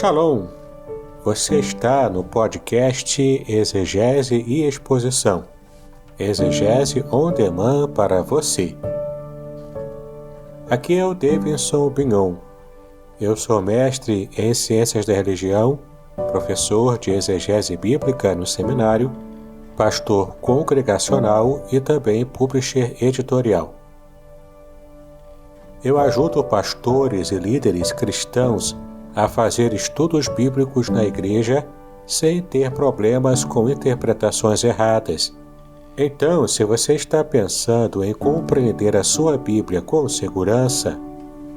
Shalom! Você está no podcast Exegese e Exposição. Exegese on demand para você. Aqui é o Davidson Bignon. Eu sou mestre em Ciências da Religião, professor de Exegese Bíblica no seminário, pastor congregacional e também publisher editorial. Eu ajudo pastores e líderes cristãos a fazer estudos bíblicos na igreja sem ter problemas com interpretações erradas. Então, se você está pensando em compreender a sua Bíblia com segurança,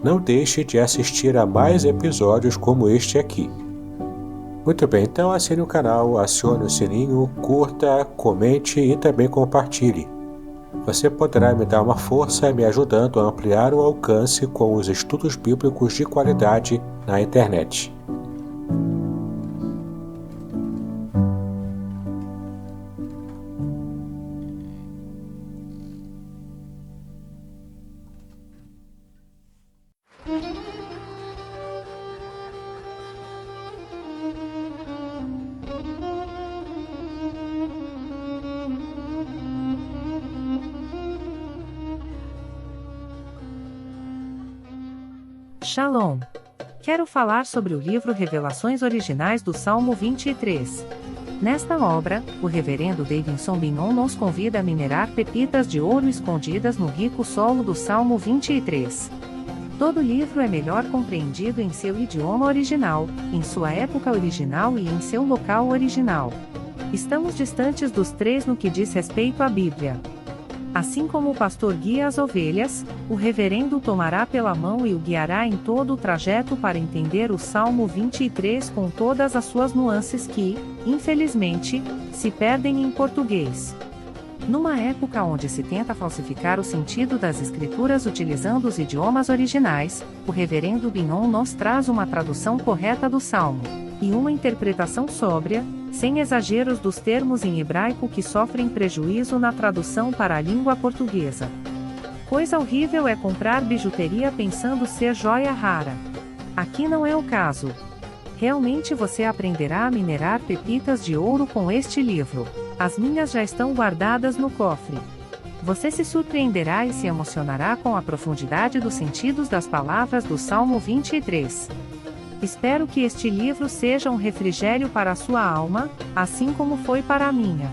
não deixe de assistir a mais episódios como este aqui. Muito bem, então assine o canal, acione o sininho, curta, comente e também compartilhe. Você poderá me dar uma força me ajudando a ampliar o alcance com os estudos bíblicos de qualidade na internet. Shalom! Quero falar sobre o livro Revelações Originais do Salmo 23. Nesta obra, o reverendo Davidson Bignon nos convida a minerar pepitas de ouro escondidas no rico solo do Salmo 23. Todo livro é melhor compreendido em seu idioma original, em sua época original e em seu local original. Estamos distantes dos três no que diz respeito à Bíblia. Assim como o pastor guia as ovelhas, o reverendo tomará pela mão e o guiará em todo o trajeto para entender o Salmo 23 com todas as suas nuances que, infelizmente, se perdem em português. Numa época onde se tenta falsificar o sentido das escrituras utilizando os idiomas originais, o reverendo Bignon nos traz uma tradução correta do Salmo, e uma interpretação sóbria, sem exageros dos termos em hebraico que sofrem prejuízo na tradução para a língua portuguesa. Coisa horrível é comprar bijuteria pensando ser joia rara. Aqui não é o caso. Realmente você aprenderá a minerar pepitas de ouro com este livro. As minhas já estão guardadas no cofre. Você se surpreenderá e se emocionará com a profundidade dos sentidos das palavras do Salmo 23. Espero que este livro seja um refrigério para a sua alma, assim como foi para a minha.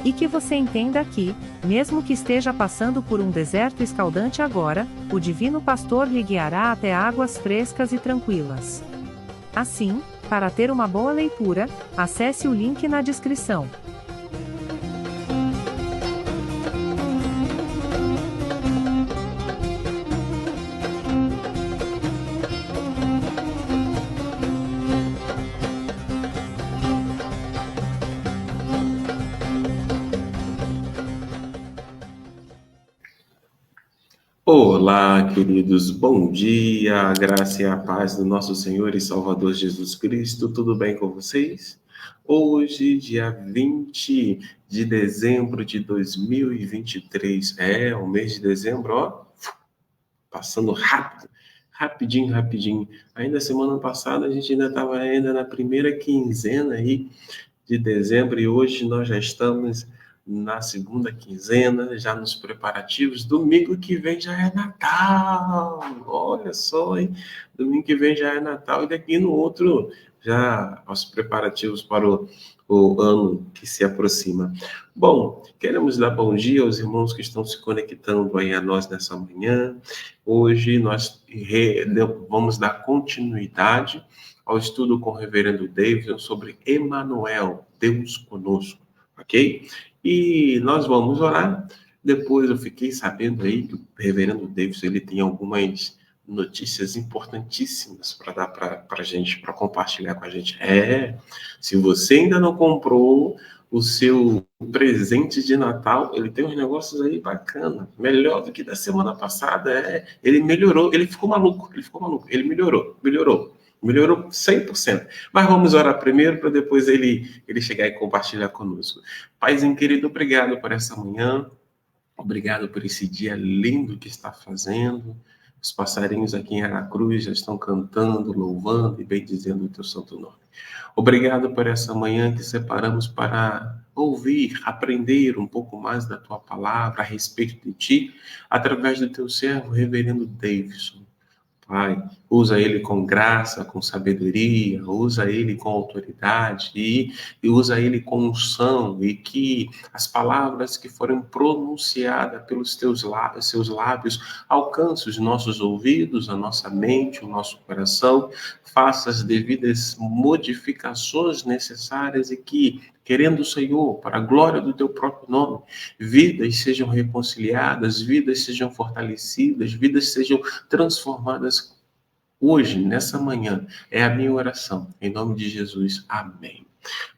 E que você entenda que, mesmo que esteja passando por um deserto escaldante agora, o Divino Pastor lhe guiará até águas frescas e tranquilas. Assim, para ter uma boa leitura, acesse o link na descrição. Olá, queridos, bom dia, a graça e a paz do nosso Senhor e Salvador Jesus Cristo, tudo bem com vocês? Hoje, dia 20 de dezembro de 2023, o mês de dezembro, passando rápido, rapidinho. Ainda semana passada a gente ainda estava na primeira quinzena aí de dezembro e hoje nós já estamos na segunda quinzena, já nos preparativos. Domingo que vem já é Natal. Olha só, hein? Domingo que vem já é Natal e daqui no outro já os preparativos para o ano que se aproxima. Bom, queremos dar bom dia aos irmãos que estão se conectando aí a nós nessa manhã. Hoje nós vamos dar continuidade ao estudo com o reverendo Davidson sobre Emanuel, Deus conosco, ok? E nós vamos orar. Depois eu fiquei sabendo aí que o reverendo Davidson ele tem algumas notícias importantíssimas para dar para a gente, para compartilhar com a gente. Se você ainda não comprou o seu presente de Natal, ele tem uns negócios aí bacana, melhor do que da semana passada. Ele melhorou, ele ficou maluco, ele melhorou 100%. Mas vamos orar primeiro para depois ele chegar e compartilhar conosco. Paizinho querido, obrigado por essa manhã. Obrigado por esse dia lindo que está fazendo. Os passarinhos aqui em Aracruz já estão cantando, louvando e bendizendo o teu santo nome. Obrigado por essa manhã que separamos para ouvir, aprender um pouco mais da tua palavra a respeito de ti, através do teu servo, reverendo Davidson. Pai, usa ele com graça, com sabedoria, usa ele com autoridade e usa ele com unção, e que as palavras que forem pronunciadas pelos seus lábios alcancem os nossos ouvidos, a nossa mente, o nosso coração, faça as devidas modificações necessárias e que, querendo o Senhor, para a glória do teu próprio nome, vidas sejam reconciliadas, vidas sejam fortalecidas, vidas sejam transformadas hoje, nessa manhã. É a minha oração. Em nome de Jesus. Amém.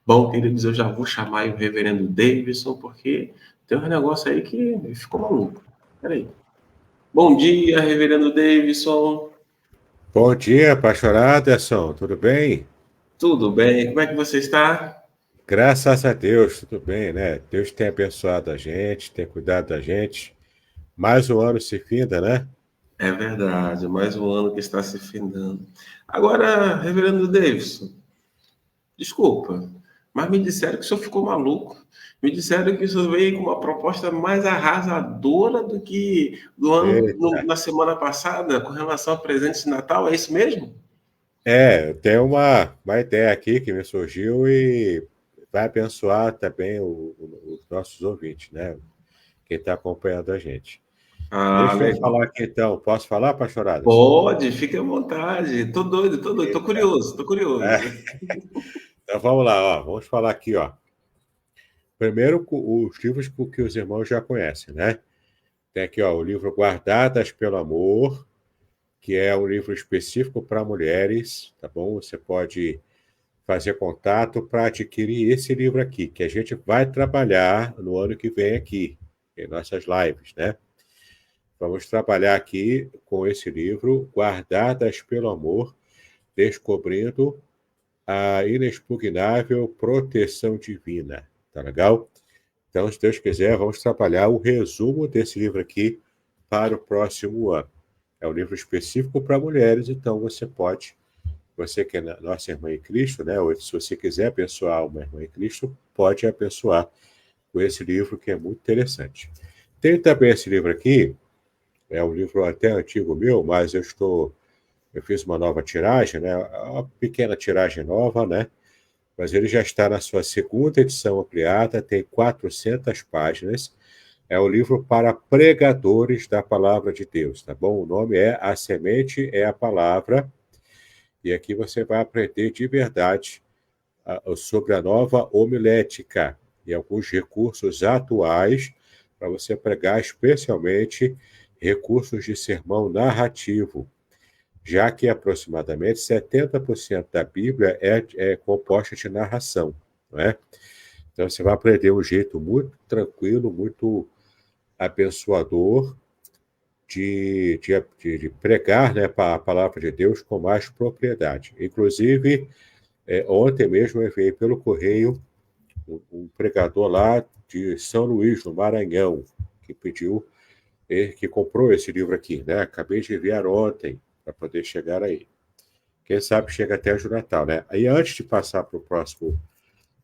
Bom, queridos, eu já vou chamar o reverendo Davidson, porque tem um negócio aí que ficou maluco. Peraí. Bom dia, reverendo Davidson. Bom dia, pastor Anderson, tudo bem? Tudo bem? Como é que você está? Graças a Deus, tudo bem, né? Deus tem abençoado a gente, tem cuidado da gente. Mais um ano se finda, né? É verdade, mais um ano que está se findando. Agora, reverendo Davidson, desculpa, mas me disseram que o senhor ficou maluco. Me disseram que o senhor veio com uma proposta mais arrasadora do que do ano Eita. na semana passada, com relação a presentes de Natal. É isso mesmo? Eu tenho uma ideia aqui que me surgiu e vai abençoar também os nossos ouvintes, né? Quem está acompanhando a gente. Ah, Deixa eu legal. falar aqui então. Posso falar, pastor Anderson? Pode, fique à vontade. Tô doido, tô doido, tô Eita. curioso, tô curioso. Então vamos lá, ó. Vamos falar aqui, ó. Primeiro, os livros que os irmãos já conhecem, né? Tem aqui, ó, o livro Guardadas pelo Amor, que é um livro específico para mulheres, tá bom? Você pode fazer contato para adquirir esse livro aqui, que a gente vai trabalhar no ano que vem aqui, em nossas lives, né? Vamos trabalhar aqui com esse livro, Guardadas pelo Amor, descobrindo a inexpugnável proteção divina. Tá legal? Então, se Deus quiser, vamos trabalhar o resumo desse livro aqui para o próximo ano. É um livro específico para mulheres, então você que é nossa irmã em Cristo, né? Ou se você quiser abençoar uma irmã em Cristo, pode abençoar com esse livro que é muito interessante. Tem também esse livro aqui, é um livro até antigo meu, mas eu fiz uma nova tiragem, né? Uma pequena tiragem nova, né? Mas ele já está na sua segunda edição ampliada, tem 400 páginas. É um livro para pregadores da palavra de Deus, tá bom? O nome é A Semente é a Palavra. E aqui você vai aprender de verdade sobre a nova homilética e alguns recursos atuais para você pregar, especialmente recursos de sermão narrativo, já que aproximadamente 70% da Bíblia é composta de narração, não é? Então você vai aprender um jeito muito tranquilo, muito abençoador de pregar, né, a palavra de Deus com mais propriedade. Inclusive, ontem mesmo eu enviei pelo correio um pregador lá de São Luís, no Maranhão, que pediu, que comprou esse livro aqui, né? Acabei de enviar ontem para poder chegar aí. Quem sabe chega até o Natal, né? Aí antes de passar para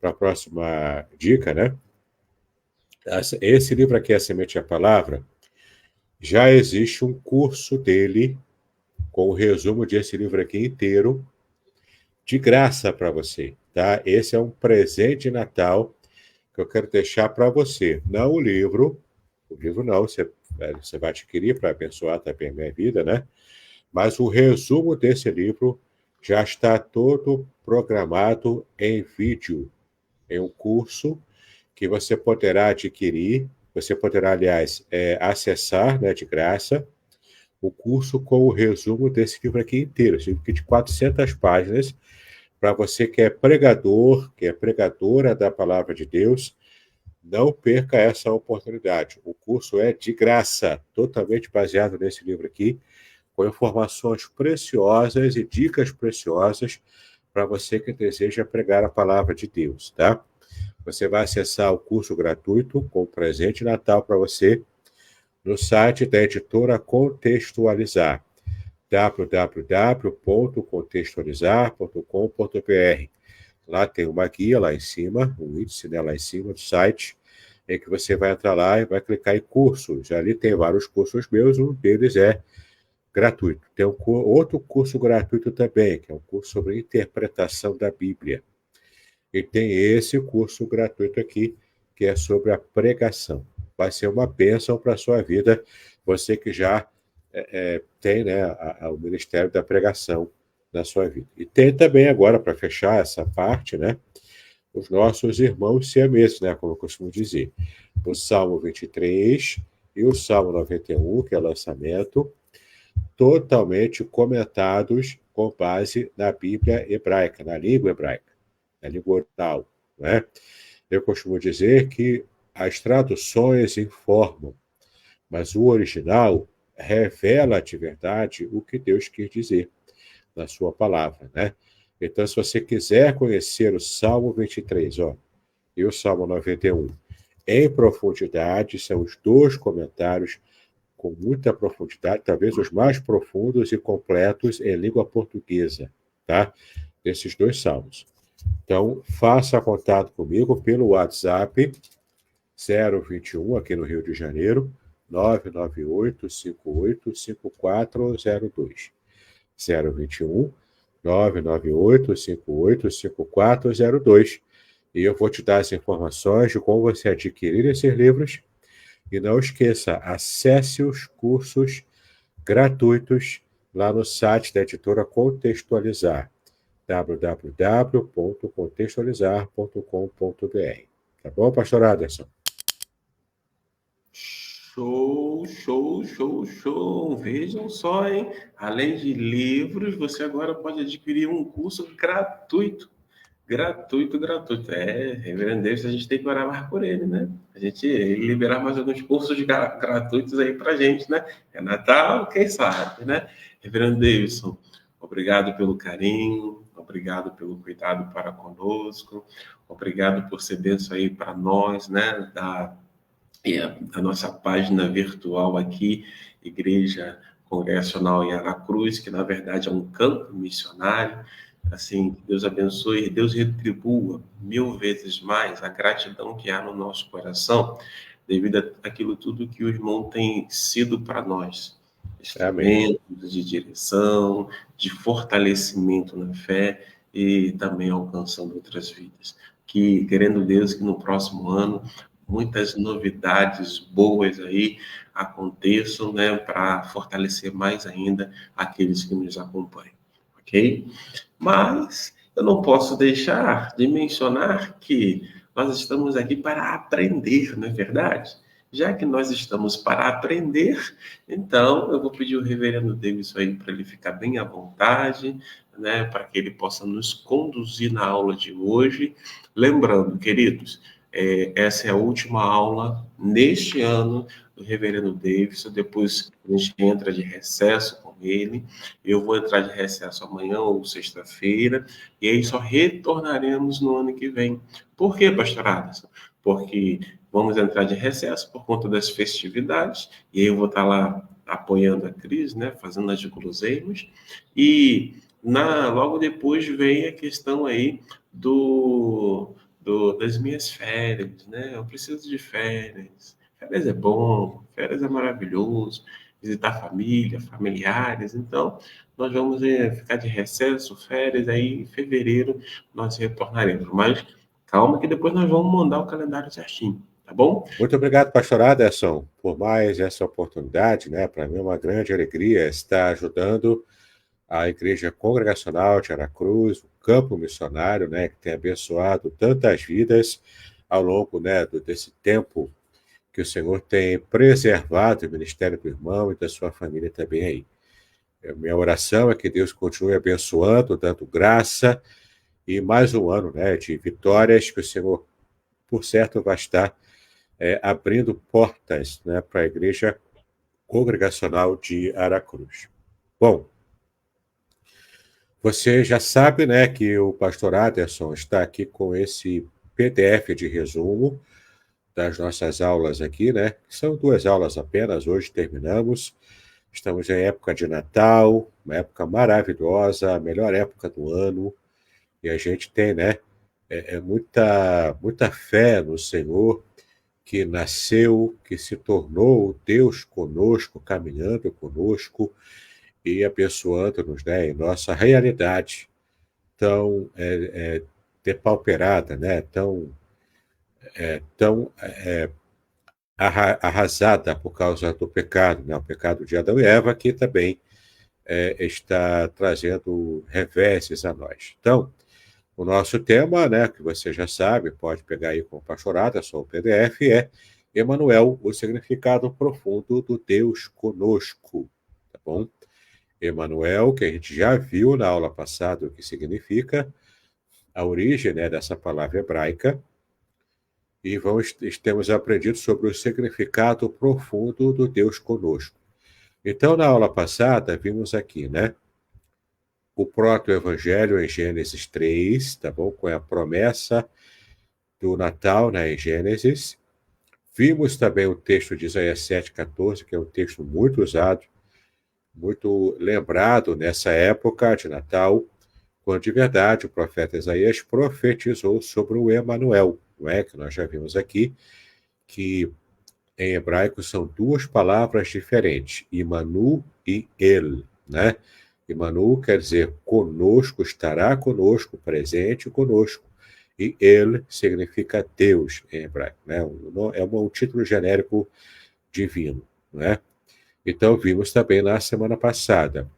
a próxima dica, né? Esse livro aqui, A Semente e a Palavra, já existe um curso dele com o resumo desse livro aqui inteiro, de graça para você, tá? Esse é um presente de Natal que eu quero deixar para você. Não o livro não, você vai adquirir para abençoar também a minha vida, né? Mas o resumo desse livro já está todo programado em vídeo, em um curso que você poderá adquirir, você poderá, aliás, acessar, né, de graça, o curso com o resumo desse livro aqui inteiro, esse livro aqui de 400 páginas, para você que é pregador, que é pregadora da palavra de Deus, não perca essa oportunidade. O curso é de graça, totalmente baseado nesse livro aqui, com informações preciosas e dicas preciosas para você que deseja pregar a palavra de Deus, tá? Você vai acessar o curso gratuito com presente de Natal para você no site da editora Contextualizar. www.contextualizar.com.br. Lá tem uma guia lá em cima, um índice, né, lá em cima do site, em que você vai entrar lá e vai clicar em cursos. Ali tem vários cursos meus, um deles é gratuito. Tem outro curso gratuito também, que é um curso sobre interpretação da Bíblia. E tem esse curso gratuito aqui, que é sobre a pregação. Vai ser uma bênção para a sua vida, você que já tem, né, o Ministério da Pregação na sua vida. E tem também agora, para fechar essa parte, né, os nossos irmãos siameses, né, como eu costumo dizer. O Salmo 23 e o Salmo 91, que é lançamento, totalmente comentados com base na Bíblia hebraica, na língua hebraica, na língua original, né? Eu costumo dizer que as traduções informam, mas o original revela de verdade o que Deus quis dizer na sua palavra, né? Então, se você quiser conhecer o Salmo 23, e o Salmo 91 em profundidade, são os dois comentários com muita profundidade, talvez os mais profundos e completos em língua portuguesa, tá? Desses dois salmos. Então, faça contato comigo pelo WhatsApp 021, aqui no Rio de Janeiro, 998-58-5402. 021 998-58-5402. E eu vou te dar as informações de como você adquirir esses livros. E não esqueça, acesse os cursos gratuitos lá no site da editora Contextualizar, www.contextualizar.com.br. Tá bom, pastor Aderson? Show, show, show, show. Vejam só, hein? Além de livros, você agora pode adquirir um curso gratuito. Gratuito, gratuito. Reverendo Davis, a gente tem que orar mais por ele, né? A gente liberar mais alguns cursos gratuitos aí pra gente, né? É Natal, quem sabe, né? Reverendo Davidson, obrigado pelo carinho, obrigado pelo cuidado para conosco, obrigado por ser bênção aí para nós, né? A nossa página virtual aqui, Igreja Congregacional em Aracruz, que na verdade é um campo missionário. Assim, Deus abençoe e Deus retribua 1000 vezes mais a gratidão que há no nosso coração, devido àquilo tudo que o irmão tem sido para nós. Instrumentos de direção, de fortalecimento na fé e também alcançando outras vidas. Que, querendo Deus, que no próximo ano muitas novidades boas aí aconteçam, né, para fortalecer mais ainda aqueles que nos acompanham, ok? Mas eu não posso deixar de mencionar que nós estamos aqui para aprender, não é verdade? Já que nós estamos para aprender, então eu vou pedir o reverendo Davidson aí para ele ficar bem à vontade, né, para que ele possa nos conduzir na aula de hoje. Lembrando, queridos, essa é a última aula neste ano do reverendo Davidson, depois a gente entra de recesso com ele, eu vou entrar de recesso amanhã ou sexta-feira, e aí só retornaremos no ano que vem. Por quê, pastor Anderson? Porque vamos entrar de recesso por conta das festividades, e aí eu vou estar lá apoiando a Cris, né, fazendo as guloseimas, e logo depois vem a questão aí das minhas férias, né? Eu preciso de férias. Férias é bom, férias é maravilhoso, visitar família, familiares. Então, nós vamos ficar de recesso, férias, aí em fevereiro nós retornaremos. Mas calma que depois nós vamos mandar o calendário certinho, tá bom? Muito obrigado, pastor Aderson, por mais essa oportunidade, né? Para mim é uma grande alegria estar ajudando a Igreja Congregacional de Aracruz, o campo missionário, né, que tem abençoado tantas vidas ao longo, né, desse tempo que o Senhor tem preservado o ministério do irmão e da sua família também aí. Minha oração é que Deus continue abençoando, dando graça e mais um ano, né, de vitórias que o Senhor, por certo, vai estar abrindo portas, né, para a Igreja Congregacional de Aracruz. Bom, você já sabe, né, que o pastor Aderson está aqui com esse PDF de resumo das nossas aulas aqui, né? São 2 aulas apenas, hoje terminamos. Estamos em época de Natal, uma época maravilhosa, a melhor época do ano, e a gente tem, né, muita fé no Senhor, que nasceu, que se tornou Deus conosco, caminhando conosco e abençoando-nos, né, em nossa realidade tão depauperada, né, tão arrasada por causa do pecado, né, o pecado de Adão e Eva, que também está trazendo reveses a nós. Então, o nosso tema, né, que você já sabe, pode pegar aí com pastorada, só o PDF, é Emanuel, o significado profundo do Deus conosco, tá bom? Emanuel, que a gente já viu na aula passada o que significa, a origem, né, dessa palavra hebraica, e temos aprendido sobre o significado profundo do Deus conosco. Então, na aula passada, vimos aqui, né, o proto-evangelho em Gênesis 3, tá bom? Com a promessa do Natal, né, em Gênesis. Vimos também o texto de Isaías 7,14, que é um texto muito usado, muito lembrado nessa época de Natal, quando de verdade o profeta Isaías profetizou sobre o Emanuel, não é? Que nós já vimos aqui, que em hebraico são duas palavras diferentes, Imanu e El, né? Imanu quer dizer conosco, estará conosco, presente conosco. E El significa Deus em hebraico, né? É um título genérico divino, né? Então vimos também na semana passada.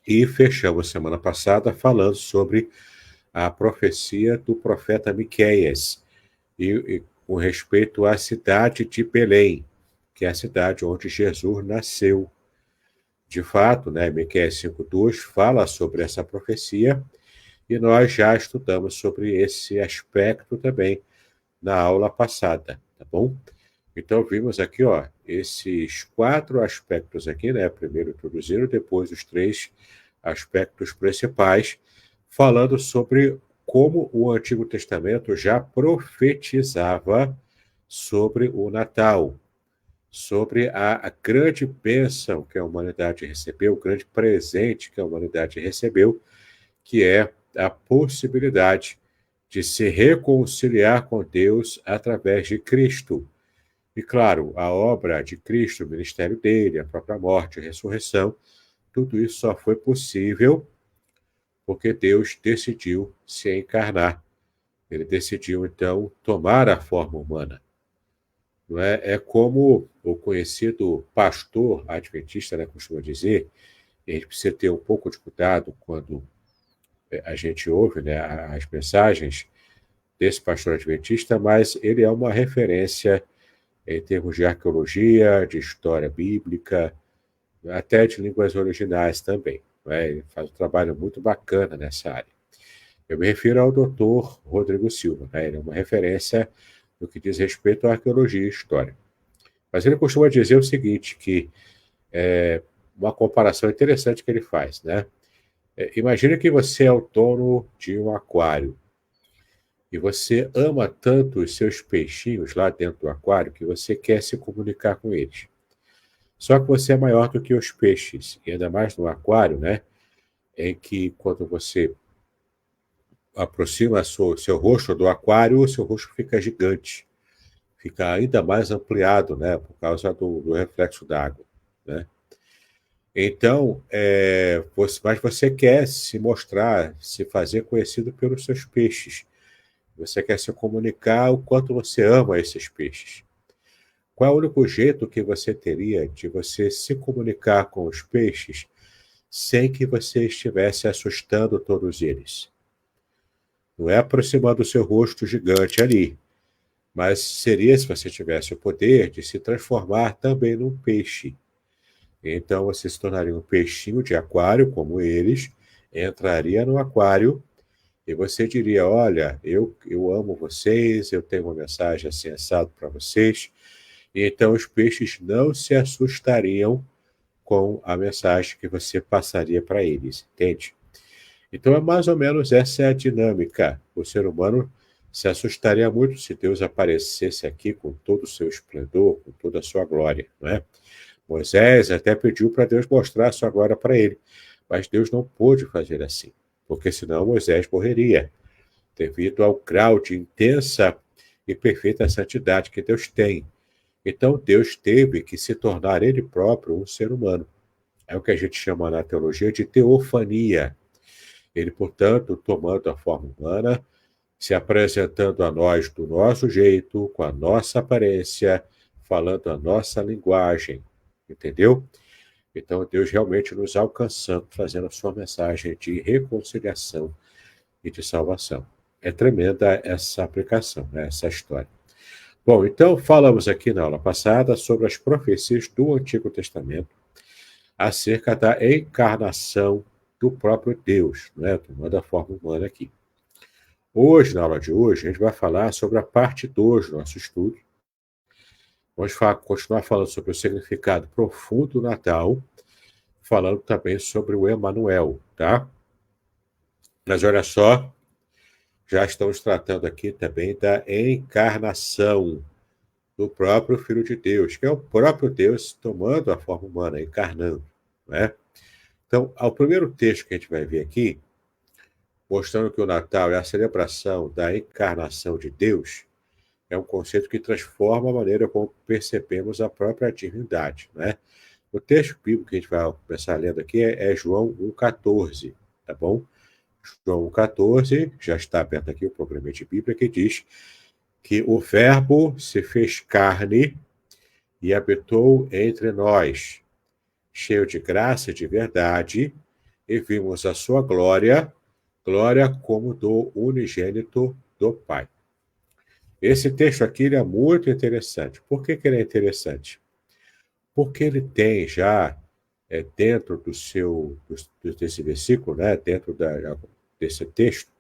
E fechamos semana passada falando sobre a profecia do profeta Miqueias e com respeito à cidade de Belém, que é a cidade onde Jesus nasceu. De fato, né, Miqueias 5:2 fala sobre essa profecia e nós já estudamos sobre esse aspecto também na aula passada, tá bom? Então vimos aqui, ó, esses 4 aspectos aqui, né? Primeiro introduzindo, depois os 3 aspectos principais, falando sobre como o Antigo Testamento já profetizava sobre o Natal, sobre a grande bênção que a humanidade recebeu, o grande presente que a humanidade recebeu, que é a possibilidade de se reconciliar com Deus através de Cristo. E, claro, a obra de Cristo, o ministério dele, a própria morte e ressurreição, tudo isso só foi possível porque Deus decidiu se encarnar. Ele decidiu, então, tomar a forma humana. Não é? É como o conhecido pastor adventista, né, costuma dizer, e a gente precisa ter um pouco de cuidado quando a gente ouve, né, as mensagens desse pastor adventista, mas ele é uma referência em termos de arqueologia, de história bíblica, até de línguas originais também. Né? Ele faz um trabalho muito bacana nessa área. Eu me refiro ao Dr. Rodrigo Silva. Né? Ele é uma referência no que diz respeito à arqueologia e história. Mas ele costuma dizer o seguinte, que é uma comparação interessante que ele faz. Né? Imagina que você é o dono de um aquário e você ama tanto os seus peixinhos lá dentro do aquário que você quer se comunicar com eles. Só que você é maior do que os peixes, e ainda mais no aquário, né? Em que quando você aproxima seu rosto do aquário, o seu rosto fica gigante, fica ainda mais ampliado, né? Por causa do reflexo d'água, né? Então, mas você quer se mostrar, se fazer conhecido pelos seus peixes. Você quer se comunicar o quanto você ama esses peixes. Qual é o único jeito que você teria de você se comunicar com os peixes sem que você estivesse assustando todos eles? Não é aproximando o seu rosto gigante ali, mas seria se você tivesse o poder de se transformar também num peixe. Então você se tornaria um peixinho de aquário, como eles, entraria no aquário e você diria, olha, eu amo vocês, eu tenho uma mensagem assim assado para vocês. E então os peixes não se assustariam com a mensagem que você passaria para eles, entende? Então é mais ou menos essa é a dinâmica. O ser humano se assustaria muito se Deus aparecesse aqui com todo o seu esplendor, com toda a sua glória, não é? Moisés até pediu para Deus mostrar a sua glória para ele, mas Deus não pôde fazer assim, porque senão Moisés morreria, devido ao grau de intensa e perfeita santidade que Deus tem. Então Deus teve que se tornar ele próprio um ser humano. É o que a gente chama na teologia de teofania. Ele, portanto, tomando a forma humana, se apresentando a nós do nosso jeito, com a nossa aparência, falando a nossa linguagem. Entendeu? Então, Deus realmente nos alcançando, trazendo a sua mensagem de reconciliação e de salvação. É tremenda essa aplicação, né? Essa história. Bom, então falamos aqui na aula passada sobre as profecias do Antigo Testamento acerca da encarnação do próprio Deus, né? Tomando a forma humana aqui. Hoje, na aula de hoje, a gente vai falar sobre a parte 2 do nosso estudo. Vamos continuar falando sobre o significado profundo do Natal, falando também sobre o Emanuel, tá? Mas olha só, já estamos tratando aqui também da encarnação do próprio Filho de Deus, que é o próprio Deus tomando a forma humana, encarnando, né? Então, ao primeiro texto que a gente vai ver aqui, mostrando que o Natal é a celebração da encarnação de Deus, é um conceito que transforma a maneira como percebemos a própria divindade, né? O texto bíblico que a gente vai começar lendo aqui é João 1,14, tá bom? João 1,14, já está aberto aqui o programa de Bíblia, que diz que o Verbo se fez carne e habitou entre nós, cheio de graça e de verdade, e vimos a sua glória, glória como do unigênito do Pai. Esse texto aqui ele é muito interessante. Por que ele é interessante? Porque ele tem já dentro desse versículo, né, dentro desse texto,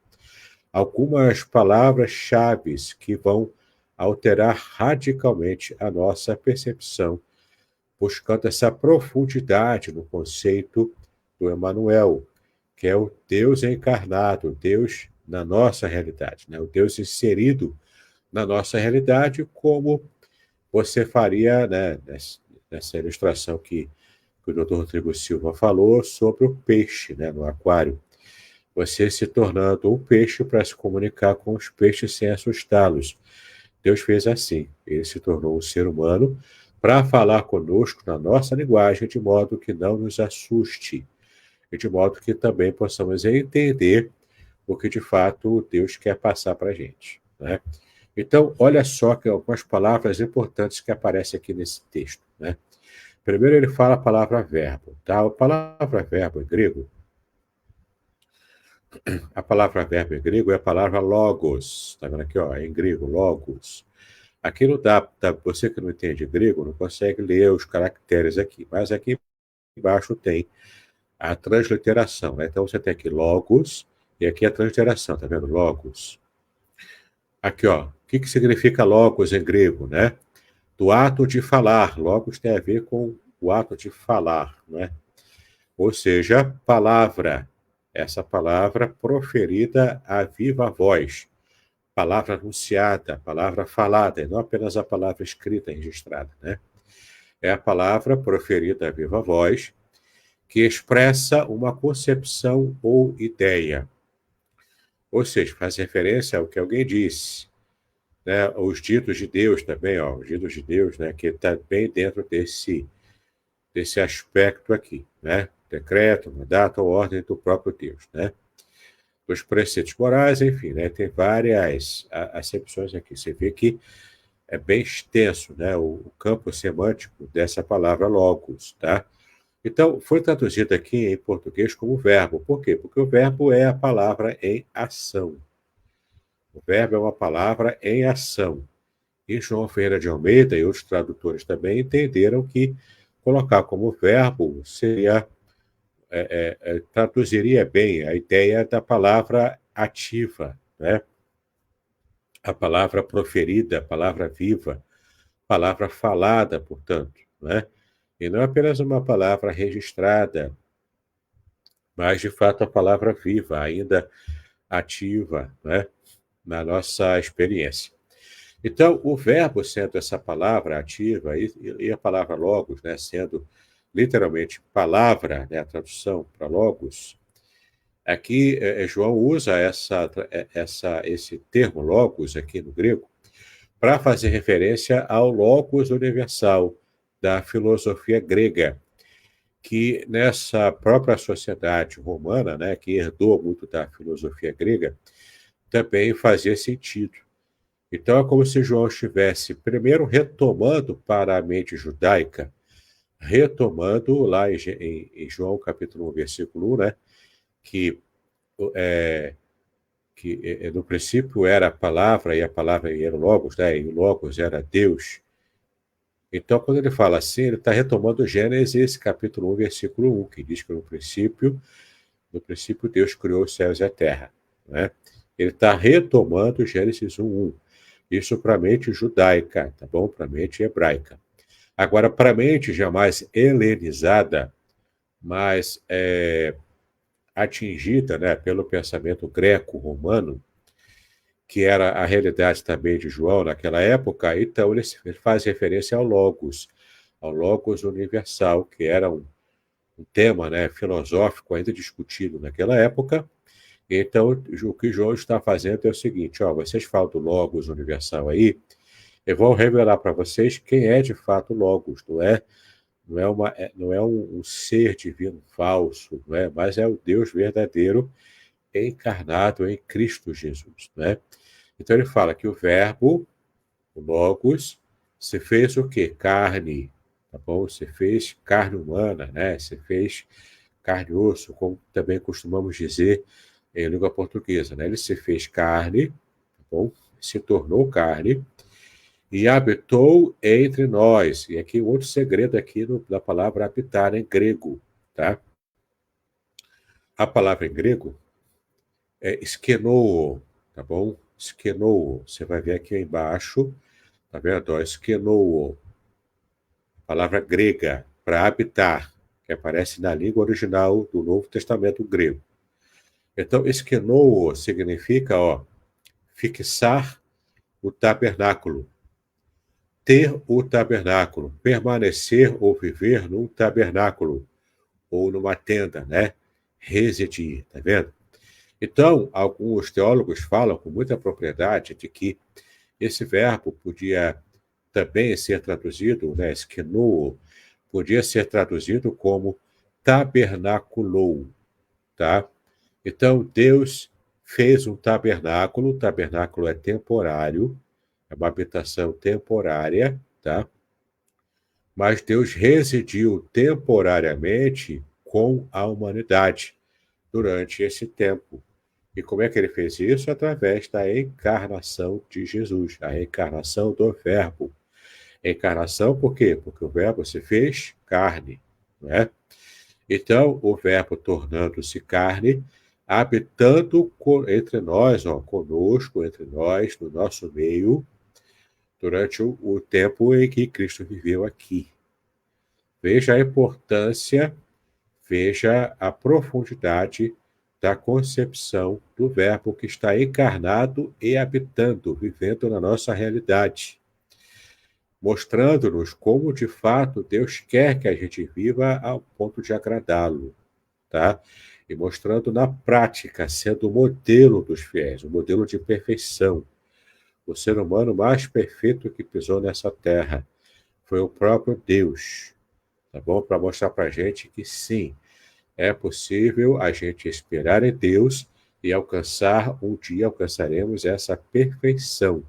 algumas palavras-chave que vão alterar radicalmente a nossa percepção, buscando essa profundidade no conceito do Emanuel, que é o Deus encarnado, o Deus na nossa realidade, né? O Deus inserido na nossa realidade, como você faria, né, nessa ilustração que o Dr. Rodrigo Silva falou sobre o peixe, né, no aquário. Você se tornando um peixe para se comunicar com os peixes sem assustá-los. Deus fez assim. Ele se tornou um ser humano para falar conosco na nossa linguagem, de modo que não nos assuste, e de modo que também possamos entender o que de fato Deus quer passar para a gente, né? Então, olha só que algumas palavras importantes que aparecem aqui nesse texto, né? Primeiro ele fala a palavra verbo, tá? A palavra verbo em grego, é a palavra logos, tá vendo aqui, ó, em grego, logos. Aqui não dá, você que não entende grego não consegue ler os caracteres aqui, mas aqui embaixo tem a transliteração, né? Então você tem aqui logos e aqui a transliteração, tá vendo? Logos. Aqui, ó, o que significa logos em grego, né? Do ato de falar. Logos tem a ver com o ato de falar, né? Ou seja, palavra. Essa palavra proferida a viva voz. Palavra anunciada, palavra falada, e não apenas a palavra escrita e registrada, né? É a palavra proferida a viva voz, que expressa uma concepção ou ideia. Ou seja, faz referência ao que alguém disse, né? Os ditos de Deus também, ó, os ditos de Deus, né? Que está bem dentro desse aspecto aqui, né? Decreto, mandato ou ordem do próprio Deus, né? Dos preceitos morais, enfim, né? Tem várias acepções aqui. Você vê que é bem extenso, né? O campo semântico dessa palavra logos, tá? Então, foi traduzido aqui em português como verbo. Por quê? Porque o verbo é a palavra em ação. O verbo é uma palavra em ação. E João Ferreira de Almeida e outros tradutores também entenderam que colocar como verbo seria traduziria bem a ideia da palavra ativa, né? A palavra proferida, a palavra viva, palavra falada, portanto, né? E não apenas uma palavra registrada, mas de fato a palavra viva, ainda ativa, né? Na nossa experiência. Então, o verbo sendo essa palavra ativa e a palavra logos, né, sendo literalmente palavra, né, a tradução para logos, aqui João usa esse termo logos aqui no grego para fazer referência ao logos universal da filosofia grega, que nessa própria sociedade romana, né, que herdou muito da filosofia grega, também fazia sentido. Então é como se João estivesse primeiro retomando para a mente judaica, retomando lá em João capítulo 1, versículo 1, né, que, é, no princípio era a palavra, e a palavra era o Logos, né, e o Logos era Deus. Então, quando ele fala assim, ele está retomando Gênesis capítulo 1, versículo 1, que diz que no princípio Deus criou os céus e a terra. Né? Ele está retomando Gênesis 1:1. Isso para a mente judaica, tá bom? Para a mente hebraica. Agora, para a mente jamais helenizada, mas atingida, né, pelo pensamento greco-romano, que era a realidade também de João naquela época, então ele faz referência ao Logos universal, que era um tema, né, filosófico ainda discutido naquela época. Então, o que João está fazendo é o seguinte: vocês falam do Logos universal aí, eu vou revelar para vocês quem é de fato o Logos, não é um ser divino falso, não é? Mas é o Deus verdadeiro encarnado em Cristo Jesus. Né? Então ele fala que o verbo, o Logos, se fez o quê? Carne, tá bom? Se fez carne humana, né? Se fez carne e osso, como também costumamos dizer em língua portuguesa, né? Ele se fez carne, tá bom? Se tornou carne e habitou entre nós. E aqui outro segredo aqui da palavra habitar em grego, tá? A palavra em grego é skenoo, tá bom? Skenoo. Você vai ver aqui embaixo, tá vendo? Skenoo. Palavra grega para habitar, que aparece na língua original do Novo Testamento grego. Então, skenoo significa, fixar o tabernáculo, ter o tabernáculo, permanecer ou viver num tabernáculo ou numa tenda, né? Residir, tá vendo? Então, alguns teólogos falam com muita propriedade de que esse verbo podia também ser traduzido, né, skenoo, podia ser traduzido como tabernaculou, tá? Então, Deus fez um tabernáculo, o tabernáculo é temporário, é uma habitação temporária, tá? Mas Deus residiu temporariamente com a humanidade durante esse tempo. E como é que ele fez isso? Através da encarnação de Jesus, a encarnação do Verbo. Encarnação por quê? Porque o Verbo se fez carne, né? Então, o Verbo tornando-se carne, habitando entre nós, conosco, entre nós, no nosso meio, durante o tempo em que Cristo viveu aqui. Veja a importância, veja a profundidade da concepção do Verbo que está encarnado e habitando, vivendo na nossa realidade, mostrando-nos como, de fato, Deus quer que a gente viva ao ponto de agradá-lo, tá? E mostrando na prática, sendo o modelo dos fiéis, o modelo de perfeição. O ser humano mais perfeito que pisou nessa terra foi o próprio Deus, tá bom? Para mostrar para a gente que sim, é possível a gente esperar em Deus e um dia alcançaremos essa perfeição.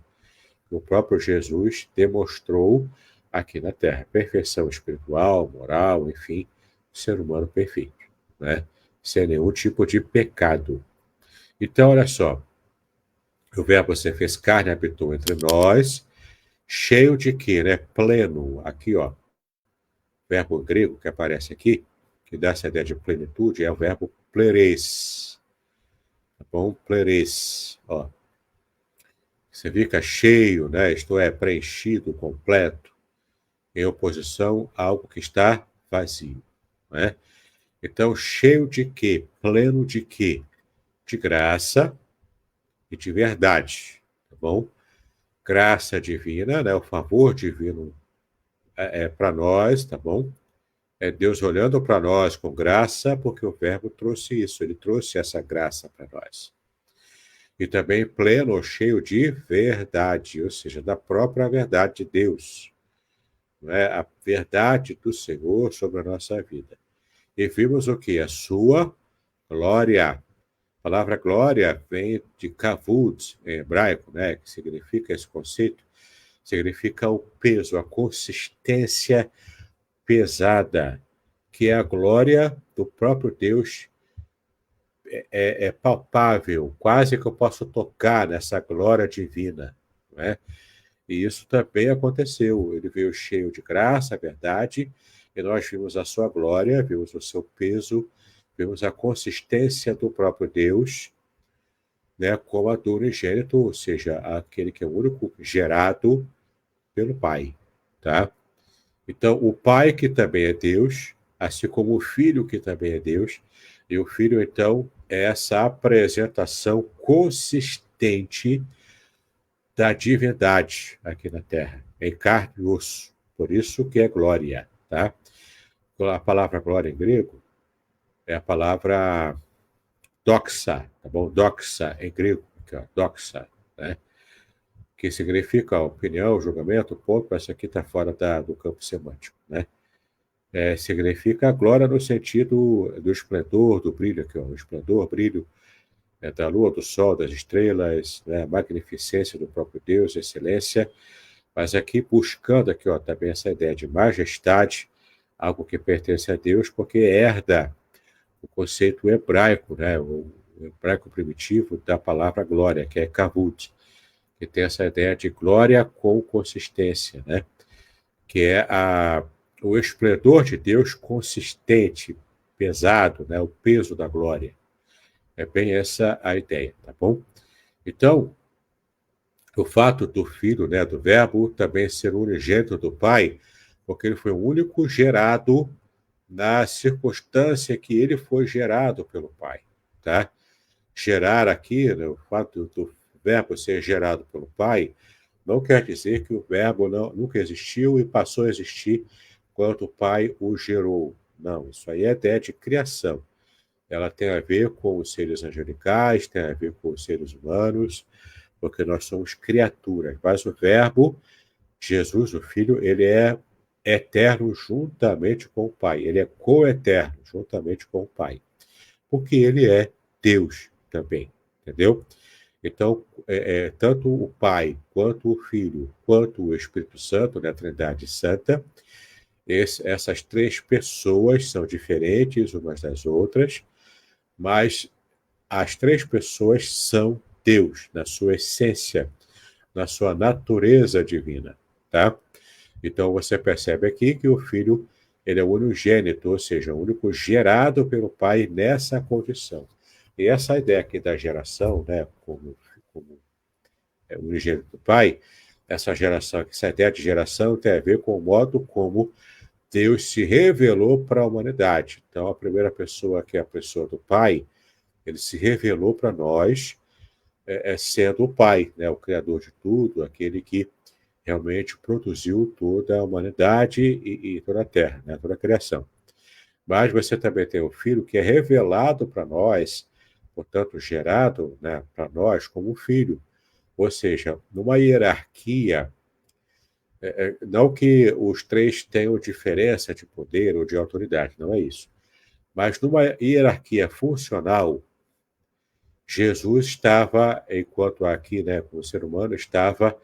O próprio Jesus demonstrou aqui na Terra. Perfeição espiritual, moral, enfim, ser humano perfeito, né? Sem nenhum tipo de pecado. Então, olha só, o verbo se fez carne, habitou entre nós, cheio de quê, né? Pleno, aqui, verbo grego que aparece aqui, que dá essa ideia de plenitude, é o verbo pleres, tá bom? Pleres, Você fica cheio, né? Isto é, preenchido, completo, em oposição a algo que está vazio, né? Então, cheio de quê? Pleno de quê? De graça e de verdade, tá bom? graça divina, né? O favor divino para nós, tá bom? É Deus olhando para nós com graça, porque o Verbo trouxe isso, ele trouxe essa graça para nós. E também pleno, cheio de verdade, ou seja, da própria verdade de Deus, não é? A verdade do Senhor sobre a nossa vida. E vimos o que? A sua glória. A palavra glória vem de kavod, em hebraico, né? Que significa esse conceito, significa o peso, a consistência pesada, que é a glória do próprio Deus. É palpável, quase que eu posso tocar nessa glória divina, não é? E isso também aconteceu. Ele veio cheio de graça, verdade, e nós vimos a sua glória, vimos o seu peso, vimos a consistência do próprio Deus, né, como a do unigênito, ou seja, aquele que é o único gerado pelo Pai, tá? Então, o Pai que também é Deus, assim como o Filho que também é Deus, e o Filho, então, é essa apresentação consistente da divindade aqui na Terra, em carne e osso. Por isso que é glória, tá? A palavra glória em grego é a palavra doxa, tá bom? Doxa em grego, aqui, ó, doxa, né? Que significa opinião, julgamento, ponto, mas isso aqui está fora do campo semântico, né? Significa glória no sentido do esplendor, do brilho, aqui, ó, o esplendor, brilho da lua, do sol, das estrelas, né? Magnificência do próprio Deus, excelência, mas aqui buscando aqui, ó, também essa ideia de majestade, algo que pertence a Deus, porque herda o conceito hebraico, né? O hebraico primitivo da palavra glória, que é kavod, que tem essa ideia de glória com consistência, né? Que é o esplendor de Deus consistente, pesado, né? O peso da glória. É bem essa a ideia, tá bom? Então, o fato do Filho, né, do Verbo, também ser o unigênito do Pai, porque ele foi o único gerado na circunstância que ele foi gerado pelo Pai, tá? Gerar aqui, né, o fato do Verbo ser gerado pelo Pai, não quer dizer que o Verbo nunca existiu e passou a existir quando o Pai o gerou. Não, isso aí é ideia de criação. Ela tem a ver com os seres angelicais, tem a ver com os seres humanos, porque nós somos criaturas. Mas o Verbo, Jesus, o Filho, ele é eterno juntamente com o Pai. Ele é coeterno juntamente com o Pai. Porque ele é Deus também, entendeu? Então, tanto o Pai, quanto o Filho, quanto o Espírito Santo, né, a Trindade Santa, essas três pessoas são diferentes umas das outras, mas as três pessoas são Deus, na sua essência, na sua natureza divina, tá? Então, você percebe aqui que o Filho, ele é o unigênito, ou seja, o único gerado pelo Pai nessa condição. E essa ideia aqui da geração, né, como o unigênito do Pai, essa ideia de geração tem a ver com o modo como Deus se revelou para a humanidade. Então, a primeira pessoa, que é a pessoa do Pai, ele se revelou para nós, sendo o Pai, né, o Criador de tudo, aquele que realmente produziu toda a humanidade e toda a Terra, né, toda a criação. Mas você também tem o Filho que é revelado para nós, portanto, gerado, né, para nós como filho. Ou seja, numa hierarquia, não que os três tenham diferença de poder ou de autoridade, não é isso. Mas numa hierarquia funcional, Jesus estava, enquanto aqui, né, como ser humano, estava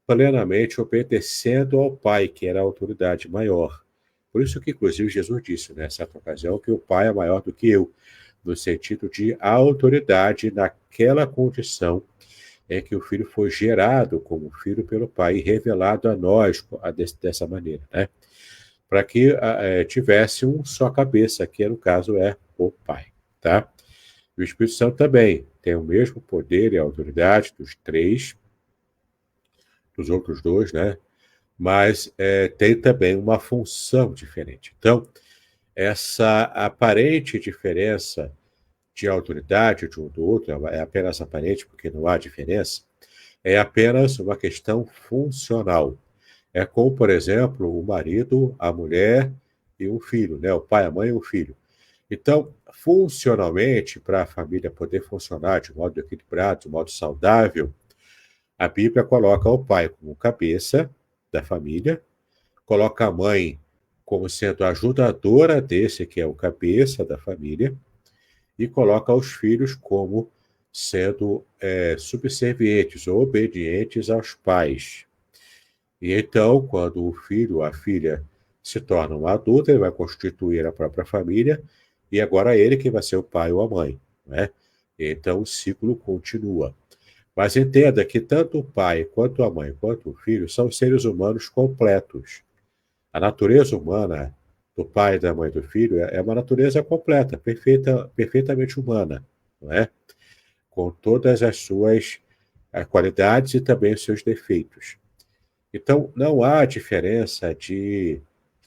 plenamente obedecendo ao Pai, que era a autoridade maior. Por isso que, inclusive, Jesus disse, nessa ocasião, que o Pai é maior do que eu, no sentido de autoridade naquela condição em que o Filho foi gerado como filho pelo Pai e revelado a nós dessa maneira, né? Para que tivesse um só cabeça, que no caso é o Pai, tá? E o Espírito Santo também tem o mesmo poder e autoridade dos três, dos outros dois, né? Mas tem também uma função diferente. Então, essa aparente diferença de autoridade de um do outro, é apenas aparente porque não há diferença, é apenas uma questão funcional. É como, por exemplo, o marido, a mulher e um filho, né? O pai, a mãe e um filho. Então, funcionalmente, para a família poder funcionar de modo equilibrado, de modo saudável, a Bíblia coloca o pai como cabeça da família, coloca a mãe como sendo a ajudadora desse que é o cabeça da família, e coloca os filhos como sendo subservientes ou obedientes aos pais. E então, quando o filho ou a filha se torna um adulto, ele vai constituir a própria família, e agora ele que vai ser o pai ou a mãe, né? Então o ciclo continua. Mas entenda que tanto o pai, quanto a mãe, quanto o filho são seres humanos completos. A natureza humana do pai, da mãe e do filho é uma natureza completa, perfeitamente humana, não é? Com todas as suas qualidades e também os seus defeitos. Então, não há diferença de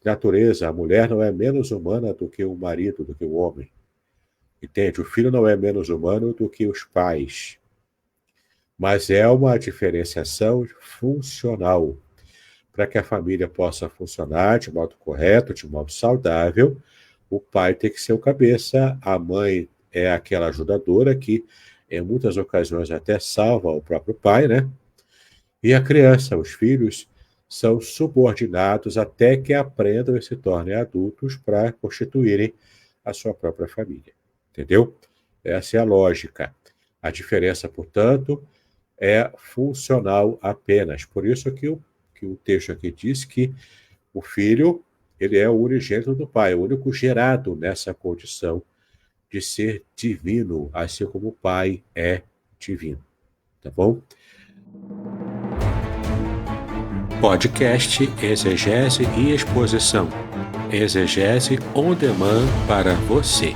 natureza. A mulher não é menos humana do que o marido, do que o homem. Entende? O filho não é menos humano do que os pais. Mas é uma diferenciação funcional. Para que a família possa funcionar de modo correto, de modo saudável, o pai tem que ser o cabeça, a mãe é aquela ajudadora que, em muitas ocasiões, até salva o próprio pai, né? E a criança, os filhos, são subordinados até que aprendam e se tornem adultos para constituírem a sua própria família. Entendeu? Essa é a lógica. A diferença, portanto, é funcional apenas. Por isso que o texto aqui diz que o filho, ele é o unigênito do pai, o único gerado nessa condição de ser divino, assim como o pai é divino. Tá bom? Podcast Exegese e Exposição. Exegese on demand para você.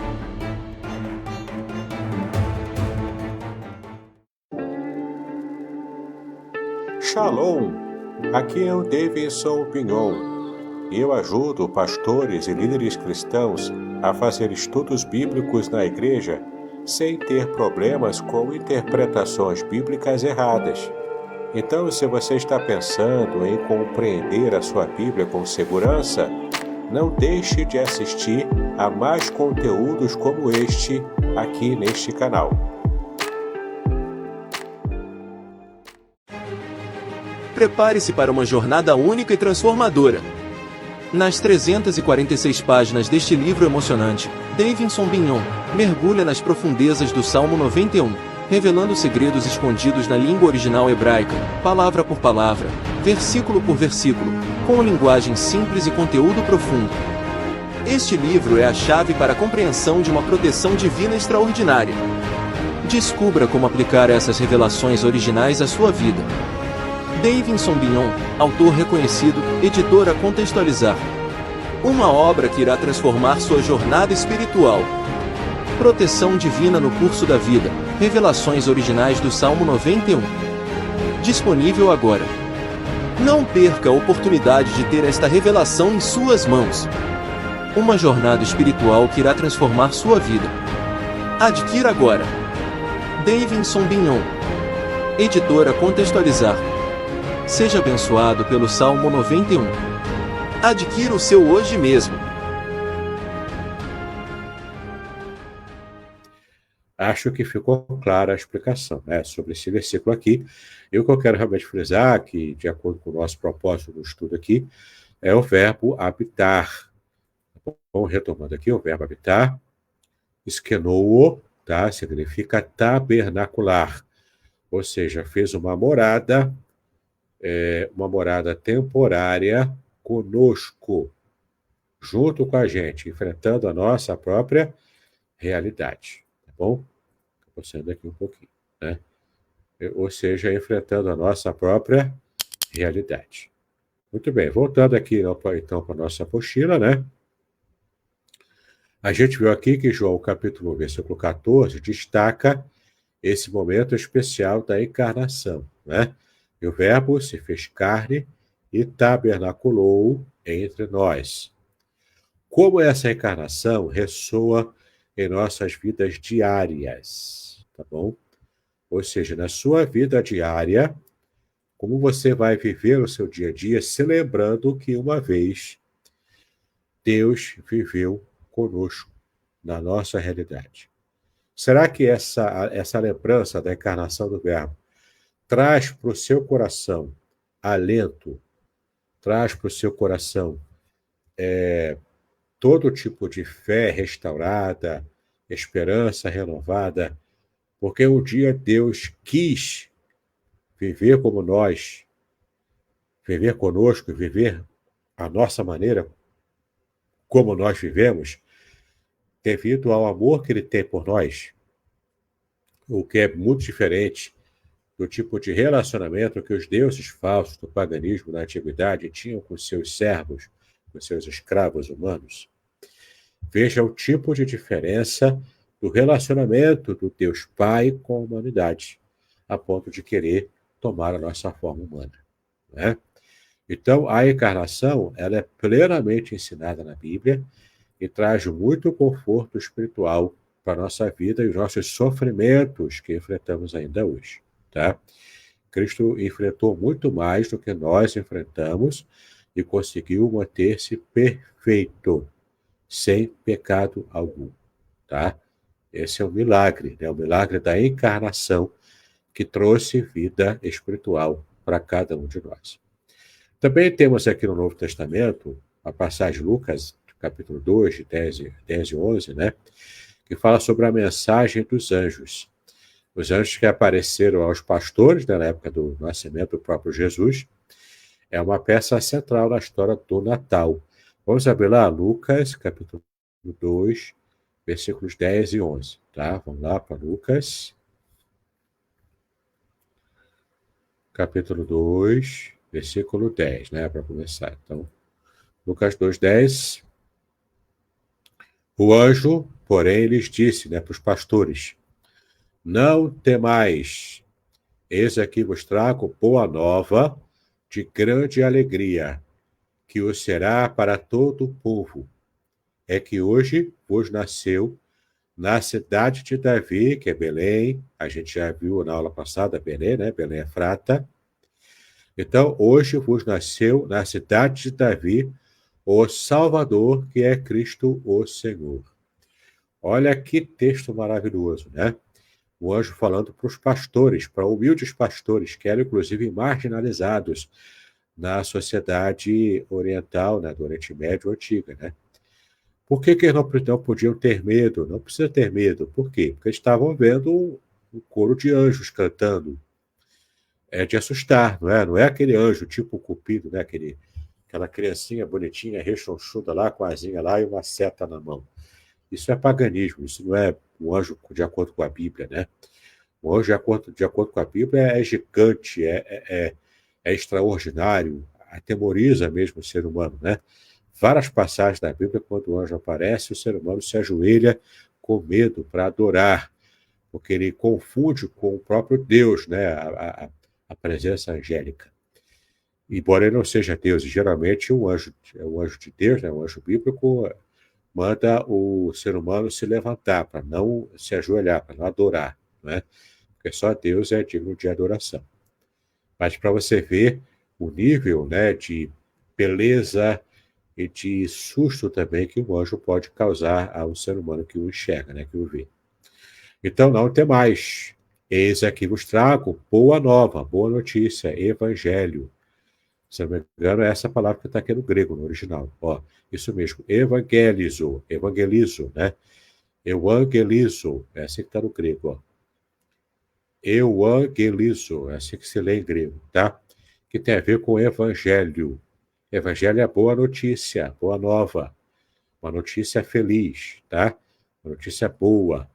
Shalom! Aqui é o Davidson Pignon. Eu ajudo pastores e líderes cristãos a fazer estudos bíblicos na igreja sem ter problemas com interpretações bíblicas erradas. Então, se você está pensando em compreender a sua Bíblia com segurança, não deixe de assistir a mais conteúdos como este aqui neste canal. Prepare-se para uma jornada única e transformadora. Nas 346 páginas deste livro emocionante, Davidson Pignon mergulha nas profundezas do Salmo 91, revelando segredos escondidos na língua original hebraica, palavra por palavra, versículo por versículo, com linguagem simples e conteúdo profundo. Este livro é a chave para a compreensão de uma proteção divina extraordinária. Descubra como aplicar essas revelações originais à sua vida. Davidson Pignon, autor reconhecido, editora Contextualizar. Uma obra que irá transformar sua jornada espiritual. Proteção divina no curso da vida. Revelações originais do Salmo 91. Disponível agora. Não perca a oportunidade de ter esta revelação em suas mãos. Uma jornada espiritual que irá transformar sua vida. Adquira agora. Davidson Pignon. Editora Contextualizar. Seja abençoado pelo Salmo 91. Adquira o seu hoje mesmo. Acho que ficou clara a explicação, né, sobre esse versículo aqui. E o que eu quero realmente frisar, que de acordo com o nosso propósito do estudo aqui, é o verbo habitar. Bom, retomando aqui, o verbo habitar, eskenouo, tá, significa tabernacular. Ou seja, fez uma morada temporária conosco, junto com a gente, enfrentando a nossa própria realidade, tá bom? Estou passando aqui um pouquinho, né? Ou seja, enfrentando a nossa própria realidade. Muito bem, voltando aqui então para a nossa apostila, né? A gente viu aqui que João, capítulo 1, versículo 14, destaca esse momento especial da encarnação, né? E o verbo se fez carne e tabernaculou entre nós. Como essa encarnação ressoa em nossas vidas diárias, tá bom? Ou seja, na sua vida diária, Como você vai viver o seu dia a dia se lembrando que uma vez Deus viveu conosco na nossa realidade? Será que essa lembrança da encarnação do Verbo traz para o seu coração alento, traz para o seu coração todo tipo de fé restaurada, esperança renovada, porque um dia Deus quis viver como nós, viver conosco, viver a nossa maneira, como nós vivemos, devido ao amor que Ele tem por nós, o que é muito diferente do tipo de relacionamento que os deuses falsos do paganismo na antiguidade tinham com seus servos, com seus escravos humanos. Veja o tipo de diferença do relacionamento do Deus Pai com a humanidade, a ponto de querer tomar a nossa forma humana, né? Então, a encarnação, ela é plenamente ensinada na Bíblia e traz muito conforto espiritual para a nossa vida e os nossos sofrimentos que enfrentamos ainda hoje, tá? Cristo enfrentou muito mais do que nós enfrentamos e conseguiu manter-se perfeito, sem pecado algum, tá? Esse é um milagre, né? O milagre da encarnação que trouxe vida espiritual para cada um de nós. Também temos aqui no Novo Testamento a passagem de Lucas, capítulo 2, de 10 e 11, né? Que fala sobre a mensagem dos anjos. Os anjos que apareceram aos pastores na época do nascimento do próprio Jesus. É uma peça central na história do Natal. Vamos abrir lá Lucas, capítulo 2, versículos 10 e 11. Tá? Vamos lá para Lucas, capítulo 2, versículo 10, né? Para começar. Então, Lucas 2, 10. O anjo, porém, lhes disse, né, para os pastores: não temais, eis aqui vos trago boa nova de grande alegria, que o será para todo o povo. É que hoje vos nasceu na cidade de Davi, que é Belém. A gente já viu na aula passada Belém, né? Belém Efrata. Então, hoje vos nasceu na cidade de Davi o Salvador, que é Cristo o Senhor. Olha que texto maravilhoso, né? O anjo falando para os pastores, para humildes pastores, que eram inclusive marginalizados na sociedade oriental, né, do Oriente Médio antiga, né? Por que eles não podiam ter medo? Não precisa ter medo. Por quê? Porque eles estavam vendo um coro de anjos cantando. É de assustar, não é? Não é aquele anjo tipo Cupido, né? Aquela criancinha bonitinha, rechonchuda lá, com a asinha lá e uma seta na mão. Isso é paganismo, isso não é um anjo de acordo com a Bíblia, né? O anjo, de acordo com a Bíblia, é gigante, é extraordinário, atemoriza mesmo o ser humano, né? Várias passagens da Bíblia, quando o anjo aparece, o ser humano se ajoelha com medo para adorar, porque ele confunde com o próprio Deus, né? A presença angélica. Embora ele não seja Deus, e geralmente o anjo de Deus, né? O anjo bíblico, manda o ser humano se levantar, para não se ajoelhar, para não adorar, né? Porque só Deus é digno de adoração. Mas para você ver o nível, né, de beleza e de susto também que o anjo pode causar ao ser humano que o enxerga, né, que o vê. Então, não tem mais. Eis aqui vos trago boa nova, boa notícia, evangelho. Se não me engano, é essa palavra que está aqui no grego, no original. Ó, isso mesmo, evangelizo, né? Evangelizo, é assim que está no grego, ó. Evangelizo, é assim que se lê em grego, tá? Que tem a ver com evangelho. Evangelho é boa notícia, boa nova, uma notícia feliz, tá? Uma notícia boa.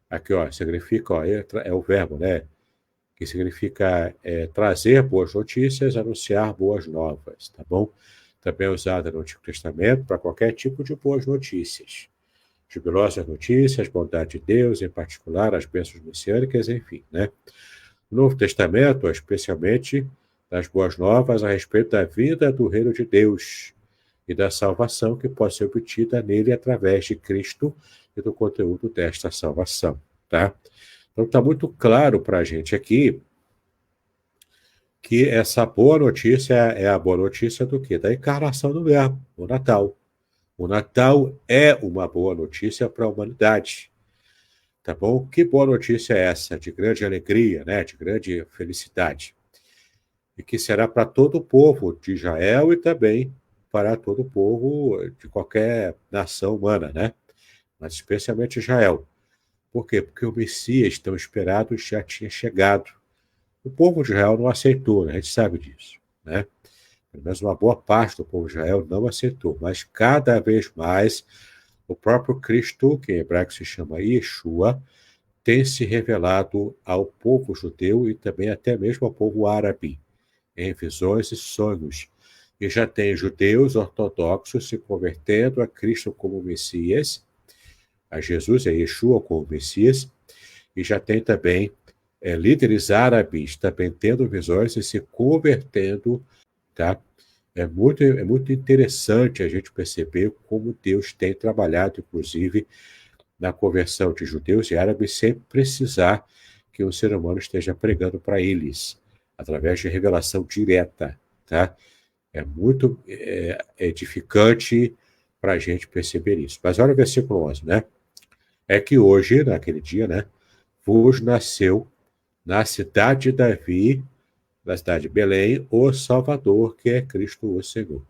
Aqui, ó, significa, ó, é o verbo, né? Que significa trazer boas notícias, anunciar boas novas, tá bom? Também é usada no Antigo Testamento para qualquer tipo de boas notícias. Jubilosas notícias, bondade de Deus, em particular, as bênçãos messiânicas, enfim, né? No Novo Testamento, especialmente, das boas novas a respeito da vida do reino de Deus e da salvação que pode ser obtida nele através de Cristo e do conteúdo desta salvação, tá? Então está muito claro para a gente aqui que essa boa notícia é a boa notícia do quê? Da encarnação do Verbo, o Natal. O Natal é uma boa notícia para a humanidade. Tá bom? Que boa notícia é essa? De grande alegria, né? De grande felicidade. E que será para todo o povo de Israel e também para todo o povo de qualquer nação humana, né? Mas especialmente Israel. Por quê? Porque o Messias tão esperado já tinha chegado. O povo de Israel não aceitou, né? A gente sabe disso, né? Pelo menos uma boa parte do povo de Israel não aceitou, mas cada vez mais o próprio Cristo, que em hebraico se chama Yeshua, tem se revelado ao povo judeu e também até mesmo ao povo árabe, em visões e sonhos. E já tem judeus ortodoxos se convertendo a Cristo como Messias, a Jesus, a Yeshua como Messias, e já tem também líderes árabes também tendo visões e se convertendo, tá? É muito interessante a gente perceber como Deus tem trabalhado, inclusive, na conversão de judeus e árabes, sem precisar que o ser humano esteja pregando para eles, através de revelação direta, tá? É muito edificante para a gente perceber isso. Mas olha o versículo 11, né? É que hoje, naquele dia, né, vos nasceu na cidade de Davi, na cidade de Belém, o Salvador, que é Cristo o Senhor.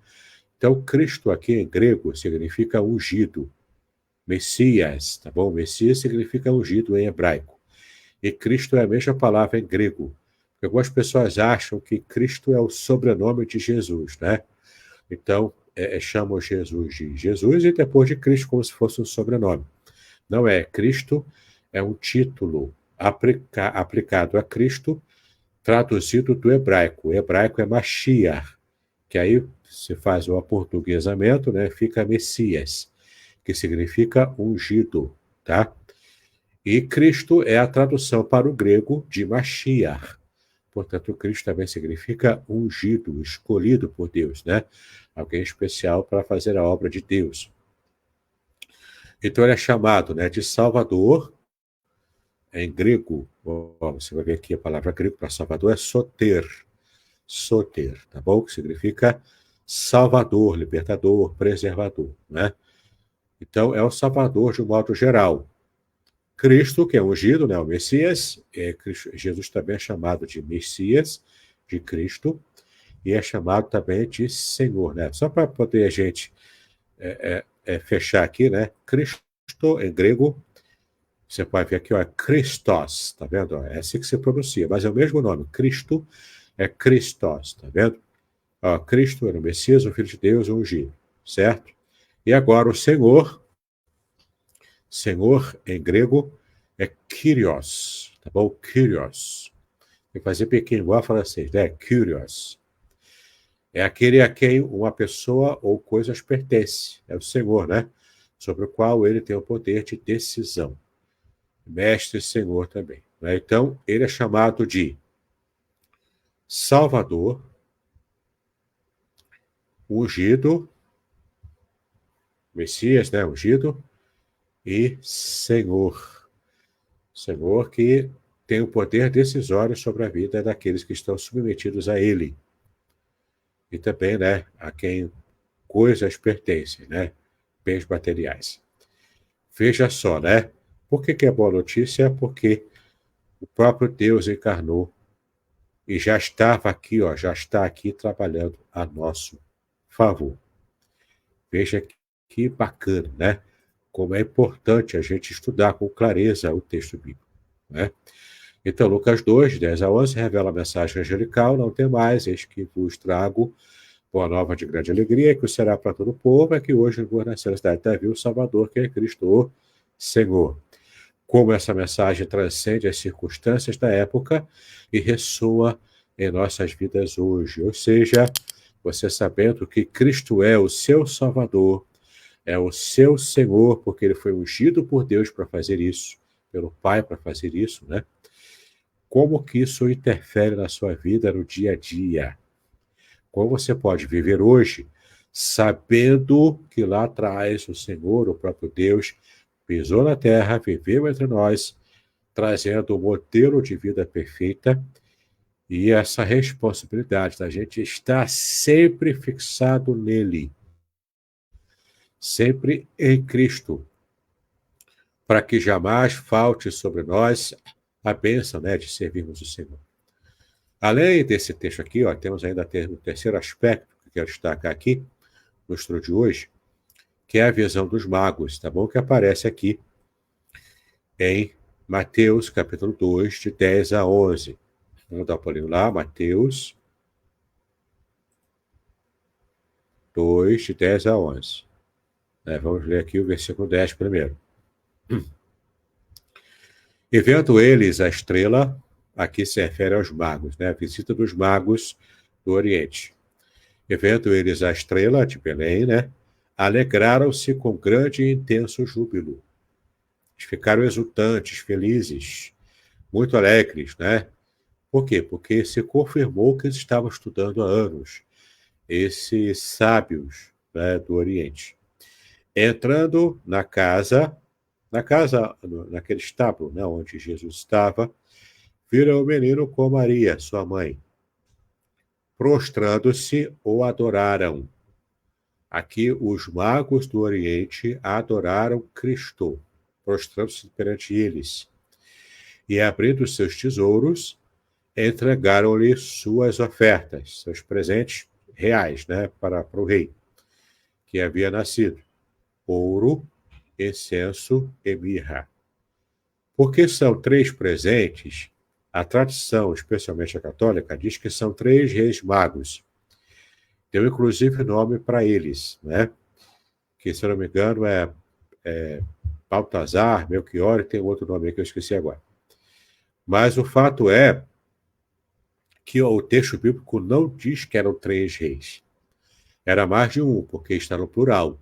Então, Cristo aqui em grego significa ungido, Messias, tá bom? Messias significa ungido em hebraico. E Cristo é a mesma palavra em grego. Algumas pessoas acham que Cristo é o sobrenome de Jesus, né? Então, chamam Jesus de Jesus e depois de Cristo como se fosse um sobrenome. Não é. Cristo é um título aplicado a Cristo, traduzido do hebraico. O hebraico é Mashiach, que aí se faz o aportuguesamento, né? Fica Messias, que significa ungido, tá? E Cristo é a tradução para o grego de Mashiach. Portanto, Cristo também significa ungido, escolhido por Deus, né? Alguém especial para fazer a obra de Deus. Então, ele é chamado, né, de Salvador, em grego. Você vai ver aqui a palavra grego para Salvador é soter. Soter, tá bom? Que significa Salvador, libertador, preservador, né? Então, é o Salvador de um modo geral. Cristo, que é ungido, né, o Messias, Jesus também é chamado de Messias, de Cristo, e é chamado também de Senhor, né? Só para poder a gente fechar aqui, né? Cristo, em grego, você pode ver aqui, ó, Christos, tá vendo? É assim que se pronuncia, mas é o mesmo nome. Cristo é Christos, tá vendo? Ó, Cristo era o Messias, o Filho de Deus, o ungido, certo? E agora o Senhor em grego é Kyrios, tá bom? Kyrios. Tem que fazer pequeno igual a francês, né? Kyrios. É aquele a quem uma pessoa ou coisas pertence. É o Senhor, né? Sobre o qual ele tem o poder de decisão. Mestre e Senhor também, né? Então, ele é chamado de Salvador, ungido, Messias, né? Ungido, e Senhor. Senhor que tem o poder decisório sobre a vida daqueles que estão submetidos a ele. E também, né, a quem coisas pertencem, né? Bens materiais. Veja só, né? Por que é boa notícia? Porque o próprio Deus encarnou e já estava aqui, ó, já está aqui trabalhando a nosso favor. Veja que bacana, né? Como é importante a gente estudar com clareza o texto bíblico, né? Então, Lucas 2, 10 a 11, revela a mensagem angelical: não tem mais, eis que vos trago boa nova de grande alegria, que o será para todo o povo, é que hoje vos nasceu na cidade de Davi o Salvador, que é Cristo o Senhor. Como essa mensagem transcende as circunstâncias da época e ressoa em nossas vidas hoje. Ou seja, você sabendo que Cristo é o seu Salvador, é o seu Senhor, porque ele foi ungido por Deus para fazer isso, pelo Pai para fazer isso, né? Como que isso interfere na sua vida no dia a dia? Como você pode viver hoje sabendo que lá atrás o Senhor, o próprio Deus, pisou na terra, viveu entre nós, trazendo um modelo de vida perfeita E essa responsabilidade da gente estar sempre fixado nele, sempre em Cristo, para que jamais falte sobre nós a bênção, né, de servirmos o Senhor. Além desse texto aqui, ó, temos ainda o terceiro aspecto que eu quero destacar aqui no estudo de hoje, que é a visão dos magos, tá bom? Que aparece aqui em Mateus, capítulo 2, de 10 a 11. Vamos dar um pulinho lá, Mateus 2, de 10 a 11. Vamos ler aqui o versículo 10 primeiro. E vendo eles a estrela, aqui se refere aos magos, né? A visita dos magos do Oriente. E vendo eles a estrela de Belém, né? Alegraram-se com grande e intenso júbilo. Eles ficaram exultantes, felizes, muito alegres, né? Por quê? Porque se confirmou que eles estavam estudando há anos, esses sábios, né, do Oriente. Entrando naquele estábulo, né, onde Jesus estava, viram o menino com Maria, sua mãe. Prostrando-se, o adoraram. Aqui, os magos do Oriente adoraram Cristo, prostrando-se perante eles. E abrindo seus tesouros, entregaram-lhe suas ofertas, seus presentes reais, né, para o rei, que havia nascido: ouro, incenso e mirra. Porque são 3 presentes, a tradição, especialmente a católica, diz que são 3 reis magos. Deu inclusive nome para eles, né? Que, se eu não me engano, é Baltazar, Melchior, e tem outro nome que eu esqueci agora. Mas o fato é que o texto bíblico não diz que eram 3 reis. Era mais de um, porque está no plural,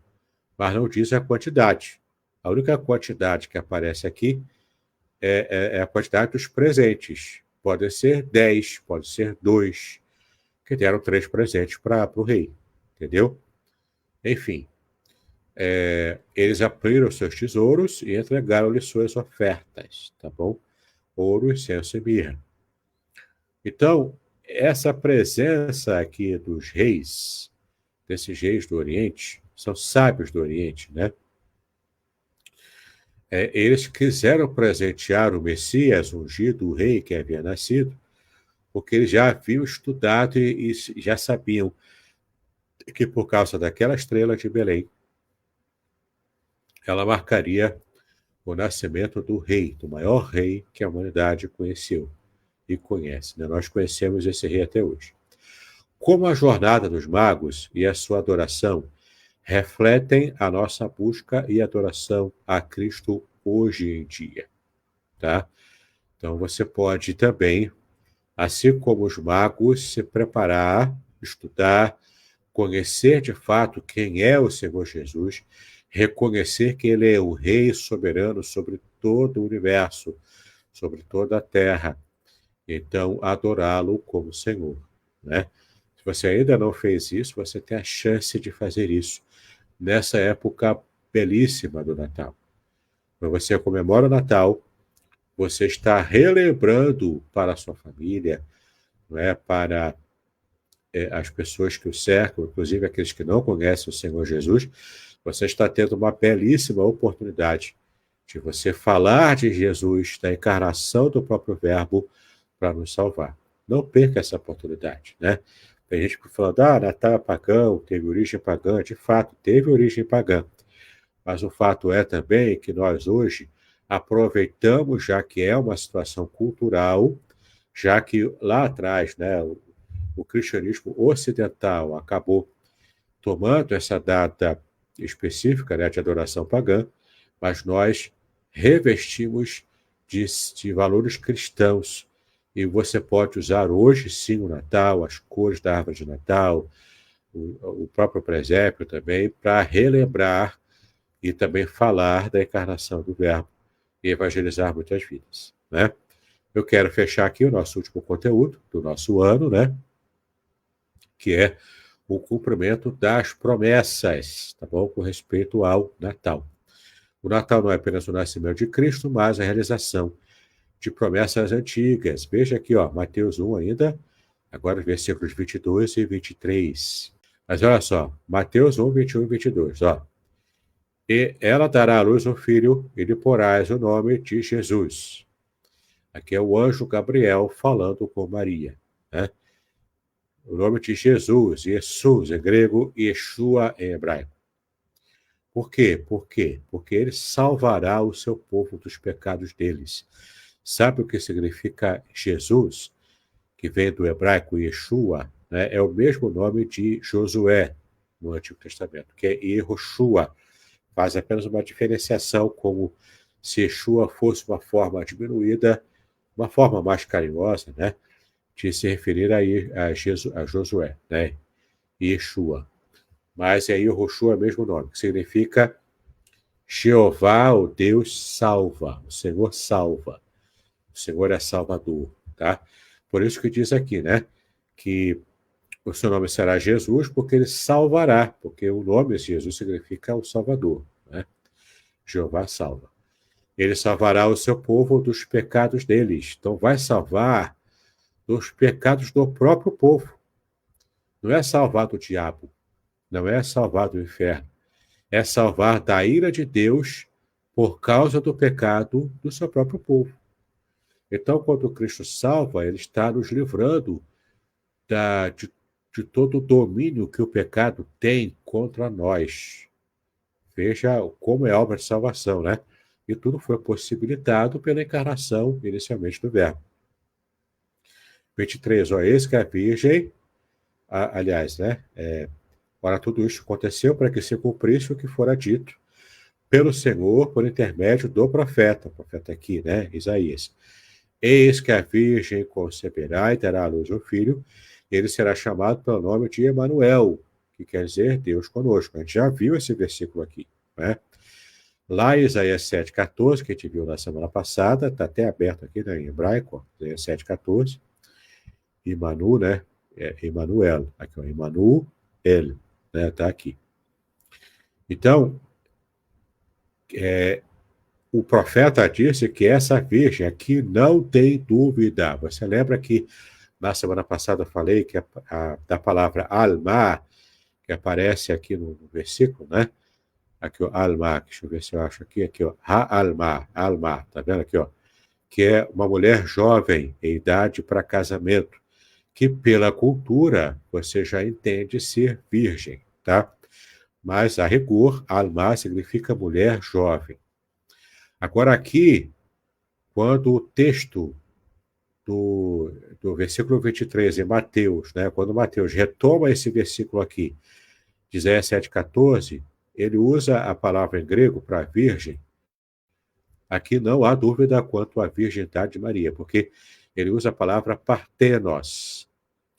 mas não diz a quantidade. A única quantidade que aparece aqui é a quantidade dos presentes. Pode ser 10, pode ser 2, que deram 3 presentes para o rei, entendeu? Enfim, eles abriram seus tesouros e entregaram-lhe suas ofertas, tá bom? Ouro, incenso e mirra. Então, essa presença aqui dos reis, desses reis do Oriente, são sábios do Oriente, né? Eles quiseram presentear o Messias, ungido, o rei que havia nascido, porque eles já haviam estudado e já sabiam que, por causa daquela estrela de Belém, ela marcaria o nascimento do rei, do maior rei que a humanidade conheceu e conhece, né? Nós conhecemos esse rei até hoje. Como a jornada dos magos e a sua adoração refletem a nossa busca e adoração a Cristo hoje em dia, tá? Então você pode também, assim como os magos, se preparar, estudar, conhecer de fato quem é o Senhor Jesus, reconhecer que Ele é o Rei soberano sobre todo o universo, sobre toda a terra. Então, adorá-lo como Senhor, né? Se você ainda não fez isso, você tem a chance de fazer isso nessa época belíssima do Natal. Quando você comemora o Natal, você está relembrando para a sua família, não é? Para as pessoas que o cercam, inclusive aqueles que não conhecem o Senhor Jesus, você está tendo uma belíssima oportunidade de você falar de Jesus, da encarnação do próprio Verbo para nos salvar. Não perca essa oportunidade, né? Tem gente que fala, Natal é pagão, teve origem pagã. De fato, teve origem pagã. Mas o fato é também que nós hoje aproveitamos, já que é uma situação cultural, já que lá atrás, né, o cristianismo ocidental acabou tomando essa data específica, né, de adoração pagã, mas nós revestimos de valores cristãos. E você pode usar hoje, sim, o Natal, as cores da árvore de Natal, o próprio presépio também, para relembrar e também falar da encarnação do Verbo e evangelizar muitas vidas, né? Eu quero fechar aqui o nosso último conteúdo do nosso ano, né? Que é o cumprimento das promessas, tá bom? Com respeito ao Natal. O Natal não é apenas o nascimento de Cristo, mas a realização de promessas antigas. Veja aqui, ó, Mateus 1 ainda, agora os versículos 22 e 23. Mas olha só, Mateus 1, 21 e 22, ó. E ela dará à luz um filho, e lhe porás o nome de Jesus. Aqui é o anjo Gabriel falando com Maria, né? O nome de Jesus, Jesus em grego, Yeshua em hebraico. Por quê? Por quê? Porque ele salvará o seu povo dos pecados deles. Sabe o que significa Jesus? Que vem do hebraico Yeshua, né? É o mesmo nome de Josué no Antigo Testamento, que é Yehoshua. Faz apenas uma diferenciação, como se Yeshua fosse uma forma diminuída, uma forma mais carinhosa, né, de se referir a Josué, né, Yeshua. Mas aí o Yehoshua é o mesmo nome, que significa Jeová, o Deus salva, o Senhor salva, o Senhor é salvador, tá? Por isso que diz aqui, né, que o seu nome será Jesus, porque ele salvará, porque o nome de Jesus significa o Salvador, né? Jeová salva. Ele salvará o seu povo dos pecados deles. Então vai salvar dos pecados do próprio povo. Não é salvar do diabo, não é salvar do inferno. É salvar da ira de Deus por causa do pecado do seu próprio povo. Então, quando Cristo salva, ele está nos livrando de todo o domínio que o pecado tem contra nós. Veja como é obra de salvação, né? E tudo foi possibilitado pela encarnação, inicialmente, do Verbo. 23, ó, eis que a Virgem, aliás, né? Ora, tudo isso aconteceu para que se cumprisse o que fora dito pelo Senhor por intermédio do profeta. O profeta aqui, né? Isaías. Eis que a Virgem conceberá e terá à luz um filho, e ele será chamado pelo nome de Emanuel, que quer dizer Deus conosco. A gente já viu esse versículo aqui, né? Lá em Isaías 7,14, que a gente viu na semana passada, está até aberto aqui, né, em hebraico, ó, Isaías 7,14, Imanu, né? Emanuel, aqui, ó, Emanuel, né? Está aqui. Então, o profeta disse que essa virgem aqui não tem dúvida. Você lembra que na semana passada eu falei que da palavra alma, que aparece aqui no versículo, né? Aqui, ó, alma, deixa eu ver se eu acho aqui, ó, alma, tá vendo aqui, ó? Que é uma mulher jovem, em idade para casamento, que pela cultura você já entende ser virgem, tá? Mas, a rigor, alma significa mulher jovem. Agora aqui, quando o texto do versículo 23 em Mateus, né, quando Mateus retoma esse versículo aqui, de Isaías 7,14, ele usa a palavra em grego para virgem. Aqui não há dúvida quanto à virgindade de Maria, porque ele usa a palavra partenos,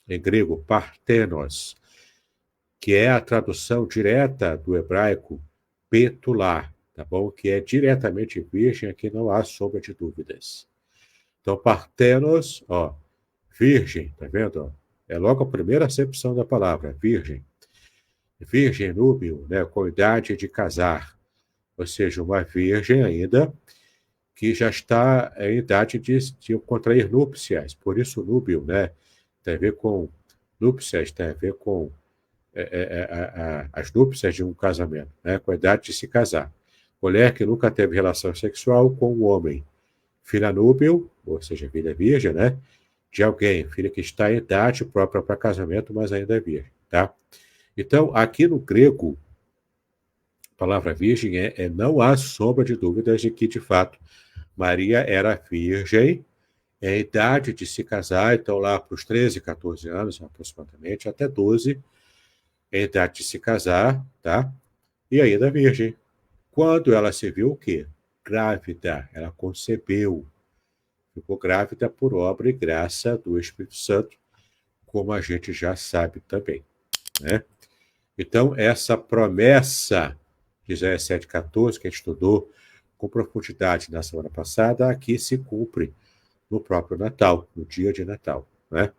em grego, partenos, que é a tradução direta do hebraico betulá, tá bom? Que é diretamente virgem, aqui não há sombra de dúvidas. Então, partenos, ó, virgem, tá vendo? Ó? É logo a primeira acepção da palavra, virgem. Virgem núbio, né, com idade de casar, ou seja, uma virgem ainda que já está em idade de contrair núpcias, por isso núbio, né, tem a ver com núpcias, tem a ver com as núpcias de um casamento, né, com a idade de se casar. Mulher que nunca teve relação sexual com um homem. Filha núbio, ou seja, filha virgem, né, de alguém, filha que está em idade própria para casamento, mas ainda é virgem, tá? Então, aqui no grego, a palavra virgem não há sombra de dúvidas de que, de fato, Maria era virgem, em idade de se casar, então lá para os 13, 14 anos, aproximadamente, até 12, em idade de se casar, tá? E ainda virgem. Quando ela se viu o quê? Grávida, ela concebeu. Ficou grávida por obra e graça do Espírito Santo, como a gente já sabe também, né? Então, essa promessa de Isaías 7,14, que a gente estudou com profundidade na semana passada, aqui se cumpre no próprio Natal, no dia de Natal, né?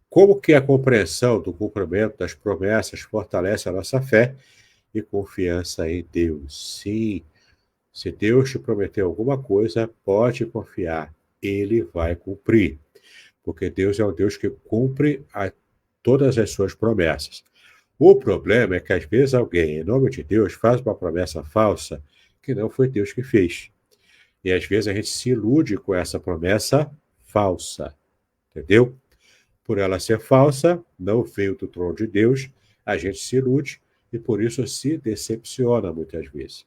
Como que a compreensão do cumprimento das promessas fortalece a nossa fé e confiança em Deus? Sim, se Deus te prometeu alguma coisa, pode confiar. ele vai cumprir. Porque Deus é um Deus que cumpre todas as suas promessas. O problema é que, às vezes, alguém, em nome de Deus, faz uma promessa falsa que não foi Deus que fez. E, às vezes, a gente se ilude com essa promessa falsa. Entendeu? Por ela ser falsa, não veio do trono de Deus, a gente se ilude e, por isso, se decepciona muitas vezes.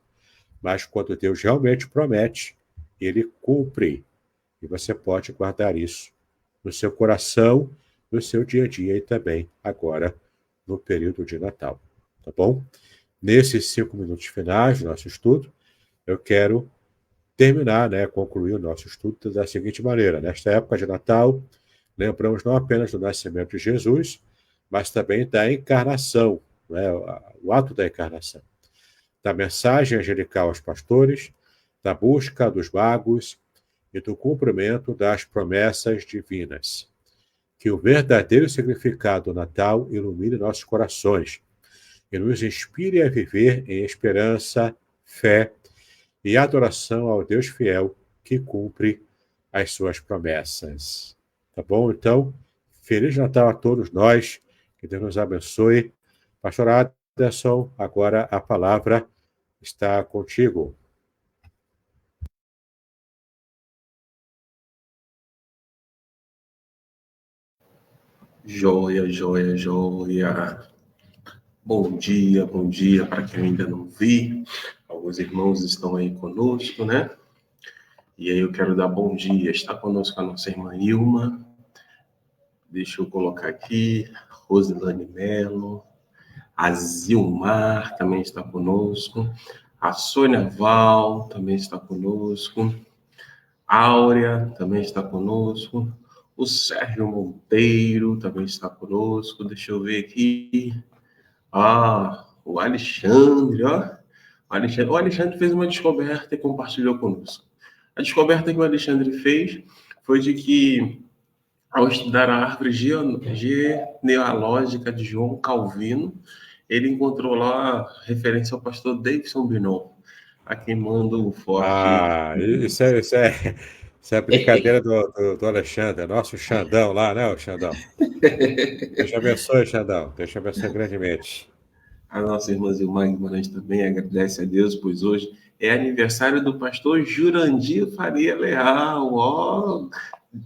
Mas, quando Deus realmente promete, ele cumpre. E você pode guardar isso no seu coração, no seu dia a dia e também agora no período de Natal. Tá bom? Nesses 5 minutos finais do nosso estudo, eu quero terminar, concluir o nosso estudo da seguinte maneira. Nesta época de Natal, lembramos não apenas do nascimento de Jesus, mas também da encarnação, o ato da encarnação, da mensagem angelical aos pastores, da busca dos magos e do cumprimento das promessas divinas. Que o verdadeiro significado do Natal ilumine nossos corações e nos inspire a viver em esperança, fé e adoração ao Deus fiel que cumpre as suas promessas. Tá bom? Então, Feliz Natal a todos nós, que Deus nos abençoe. Pastor Anderson, agora a palavra está contigo. Joia, joia, joia. Bom dia para quem ainda não vi. Alguns irmãos estão aí conosco, né? E aí eu quero dar bom dia. Está conosco a nossa irmã Ilma. Deixa eu colocar aqui. Rosilane Melo. A Zilmar também está conosco. A Sônia Val também está conosco. Áurea também está conosco. O Sérgio Monteiro também está conosco. Deixa eu ver aqui. O Alexandre, ó. O Alexandre fez uma descoberta e compartilhou conosco. A descoberta que o Alexandre fez foi de que, ao estudar a árvore genealógica de João Calvino, ele encontrou lá referência ao pastor Davidson Binon. Aqui manda um forte. Isso é brincadeira do Alexandre, nosso Xandão lá, né, o Xandão? Deus te abençoe, Xandão. Deus te abençoe grandemente. A nossa irmã Zilmar Guimarães também agradece a Deus, pois hoje é aniversário do pastor Jurandir Faria Leal. Ó,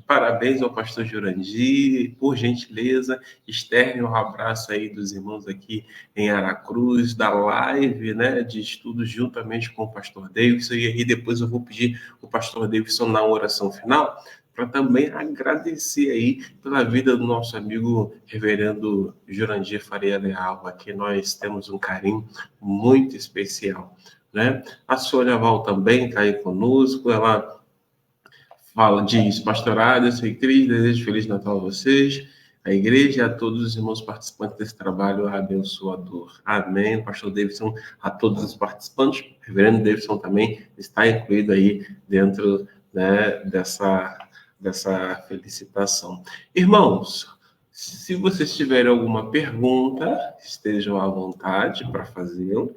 parabéns ao pastor Jurandir, por gentileza, externe um abraço aí dos irmãos aqui em Aracruz, da live, né, de estudos juntamente com o pastor Davidson, e aí depois eu vou pedir o pastor Davidson na oração final, para também agradecer aí pela vida do nosso amigo reverendo Jurandir Faria Leal. Aqui nós temos um carinho muito especial, né? A Sônia Val também está aí conosco, ela diz: pastorado, eu sou Cris, desejo Feliz Natal a vocês, a igreja e a todos os irmãos participantes desse trabalho abençoador. Amém. Pastor Davidson, a todos os participantes, o reverendo Davidson também está incluído aí dentro, né, dessa felicitação. Irmãos, se vocês tiverem alguma pergunta, estejam à vontade para fazê-lo.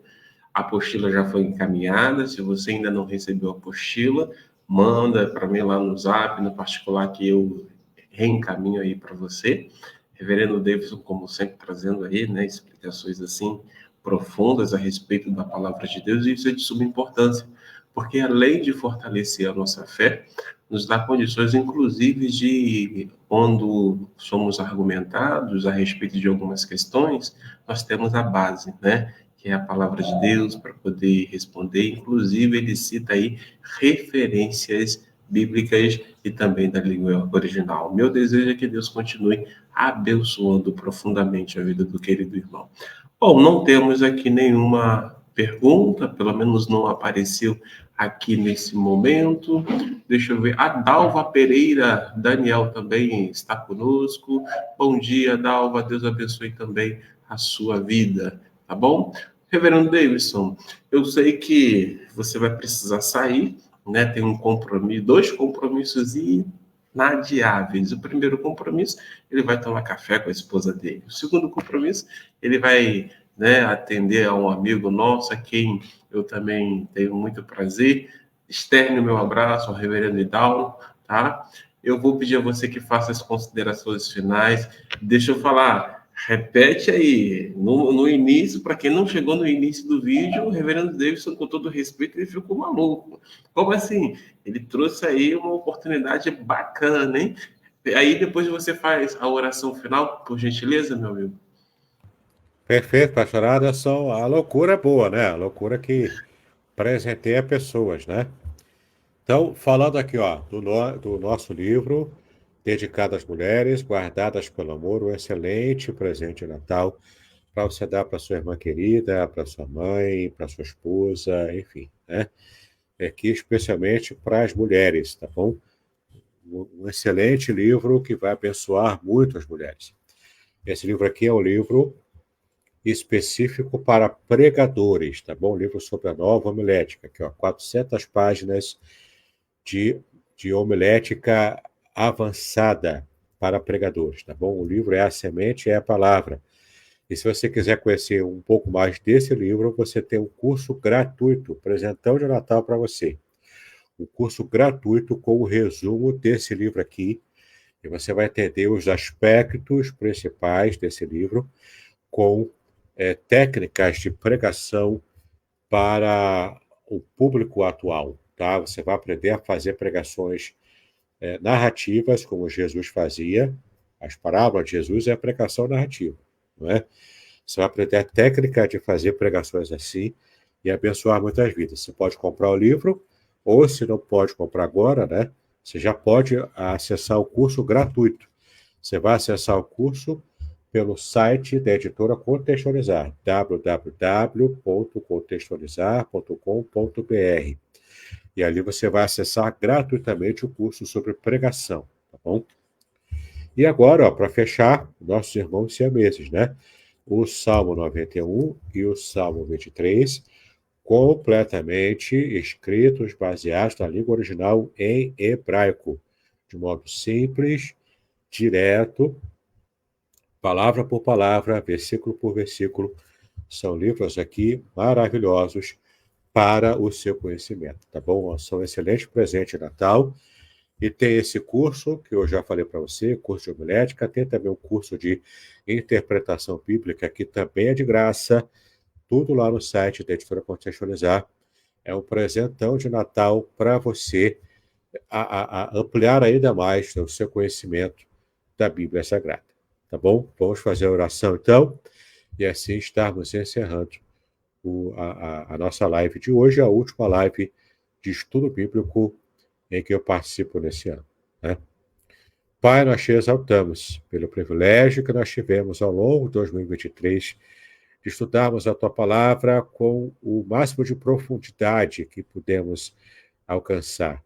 A apostila já foi encaminhada. Se você ainda não recebeu a apostila, manda para mim lá no Zap, no particular, que eu reencaminho aí para você. Reverendo Davidson, como sempre, trazendo aí, né, explicações assim profundas a respeito da palavra de Deus, e isso é de suma importância, porque além de fortalecer a nossa fé, nos dá condições, inclusive, de, quando somos argumentados a respeito de algumas questões, nós temos a base, né? Que é a palavra de Deus, para poder responder. Inclusive, ele cita aí referências bíblicas e também da língua original. Meu desejo é que Deus continue abençoando profundamente a vida do querido irmão. Bom, não temos aqui nenhuma pergunta, pelo menos não apareceu aqui nesse momento. Deixa eu ver. A Dalva Pereira, Daniel também está conosco. Bom dia, Dalva. Deus abençoe também a sua vida, tá bom? Reverendo Davidson, eu sei que você vai precisar sair, né? Tem um compromisso, 2 compromissos inadiáveis. O primeiro compromisso, ele vai tomar café com a esposa dele. O segundo compromisso, ele vai, né, atender a um amigo nosso, a quem eu também tenho muito prazer. Externe o meu abraço ao reverendo Idal, tá? Eu vou pedir a você que faça as considerações finais. Deixa eu falar, repete aí, no início, para quem não chegou no início do vídeo, o reverendo Davidson, com todo respeito, ele ficou maluco. Como assim? Ele trouxe aí uma oportunidade bacana, hein? Aí depois você faz a oração final, por gentileza, meu amigo. Perfeito, pastor Anderson. A loucura é boa, né? A loucura que presenteia pessoas, né? Então, falando aqui, ó, do nosso livro dedicado às mulheres, guardadas pelo amor, um excelente presente de Natal para você dar para sua irmã querida, para sua mãe, para sua esposa, enfim, né? Aqui especialmente para as mulheres, tá bom? Um excelente livro que vai abençoar muito as mulheres. Esse livro aqui é um livro específico para pregadores, tá bom? Livro sobre a nova homilética, aqui, ó, 400 páginas de homilética avançada para pregadores, tá bom? O livro é A Semente, é a Palavra. E se você quiser conhecer um pouco mais desse livro, você tem um curso gratuito, presentão de Natal para você. Um curso gratuito com o resumo desse livro aqui, e você vai entender os aspectos principais desse livro com técnicas de pregação para o público atual, tá? Você vai aprender a fazer pregações narrativas, como Jesus fazia. As parábolas de Jesus é a pregação narrativa, não é? Você vai aprender a técnica de fazer pregações assim e abençoar muitas vidas. Você pode comprar o livro, ou se não pode comprar agora, né? Você já pode acessar o curso gratuito. Você vai acessar o curso pelo site da editora Contextualizar, www.contextualizar.com.br. E ali você vai acessar gratuitamente o curso sobre pregação, tá bom? E agora, para fechar, nossos irmãos siameses, né? O Salmo 91 e o Salmo 23, completamente escritos, baseados na língua original em hebraico, de modo simples, direto, palavra por palavra, versículo por versículo. São livros aqui maravilhosos para o seu conhecimento, tá bom? São um excelente presente de Natal. E tem esse curso, que eu já falei para você, curso de homilética, tem também o curso de interpretação bíblica, que também é de graça, tudo lá no site da Editora Contextualizar. É um presentão de Natal para você a ampliar ainda mais o seu conhecimento da Bíblia Sagrada. Tá bom? Vamos fazer a oração, então, e assim estarmos encerrando a nossa live de hoje, a última live de estudo bíblico em que eu participo nesse ano, né? Pai, nós te exaltamos pelo privilégio que nós tivemos ao longo de 2023 de estudarmos a tua palavra com o máximo de profundidade que pudemos alcançar.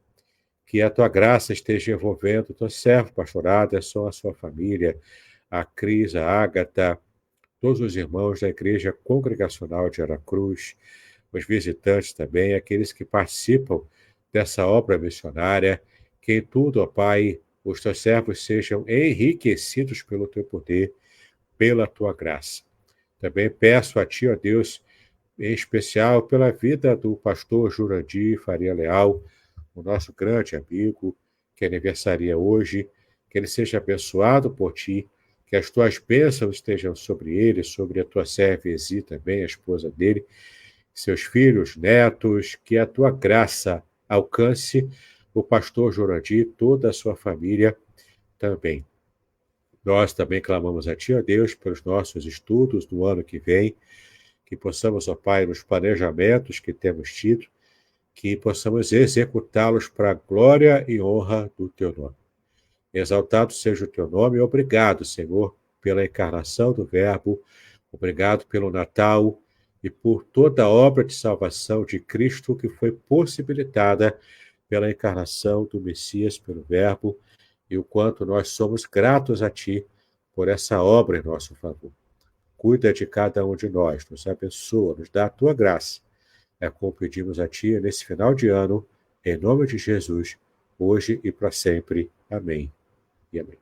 Que a tua graça esteja envolvendo o teu servo, pastor Aderson, a sua família, a Cris, a Ágata, todos os irmãos da Igreja Congregacional de Aracruz, os visitantes também, aqueles que participam dessa obra missionária, que em tudo, ó Pai, os teus servos sejam enriquecidos pelo teu poder, pela tua graça. Também peço a ti, ó Deus, em especial pela vida do pastor Jurandir Faria Leal, o nosso grande amigo, que aniversaria hoje, que ele seja abençoado por ti, que as tuas bênçãos estejam sobre ele, sobre a tua serva Ezi também, a esposa dele, seus filhos, netos, que a tua graça alcance o pastor Jurandir e toda a sua família também. Nós também clamamos a ti, ó Deus, pelos nossos estudos no ano que vem, que possamos, ó Pai, nos planejamentos que temos tido, que possamos executá-los para a glória e honra do teu nome. Exaltado seja o teu nome, obrigado, Senhor, pela encarnação do Verbo, obrigado pelo Natal e por toda a obra de salvação de Cristo que foi possibilitada pela encarnação do Messias, pelo Verbo, e o quanto nós somos gratos a ti por essa obra em nosso favor. Cuida de cada um de nós, nos abençoa, nos dá a tua graça. É como pedimos a ti nesse final de ano, em nome de Jesus, hoje e para sempre. Amém e amém.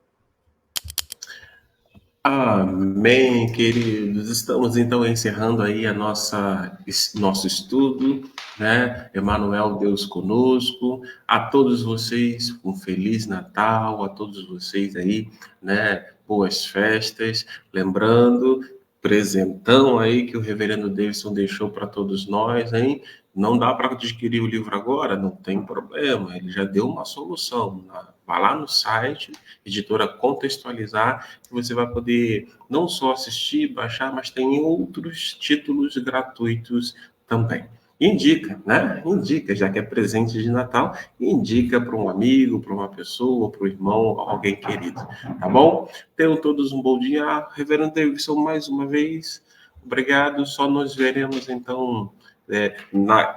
Amém, queridos. Estamos então encerrando aí nosso estudo, né? Emmanuel, Deus conosco. A todos vocês, um Feliz Natal, a todos vocês aí, né? Boas festas. Lembrando, presentão aí que o Reverendo Davidson deixou para todos nós, hein? Não dá para adquirir o livro agora? Não tem problema, ele já deu uma solução. Vai lá no site, editora Contextualizar, que você vai poder não só assistir, baixar, mas tem outros títulos gratuitos também. Indica, né? Indica, já que é presente de Natal, indica para um amigo, para uma pessoa, para o irmão, alguém querido, tá bom? Tenham todos um bom dia. Reverendo Davidson, mais uma vez, obrigado. Só nos veremos, então,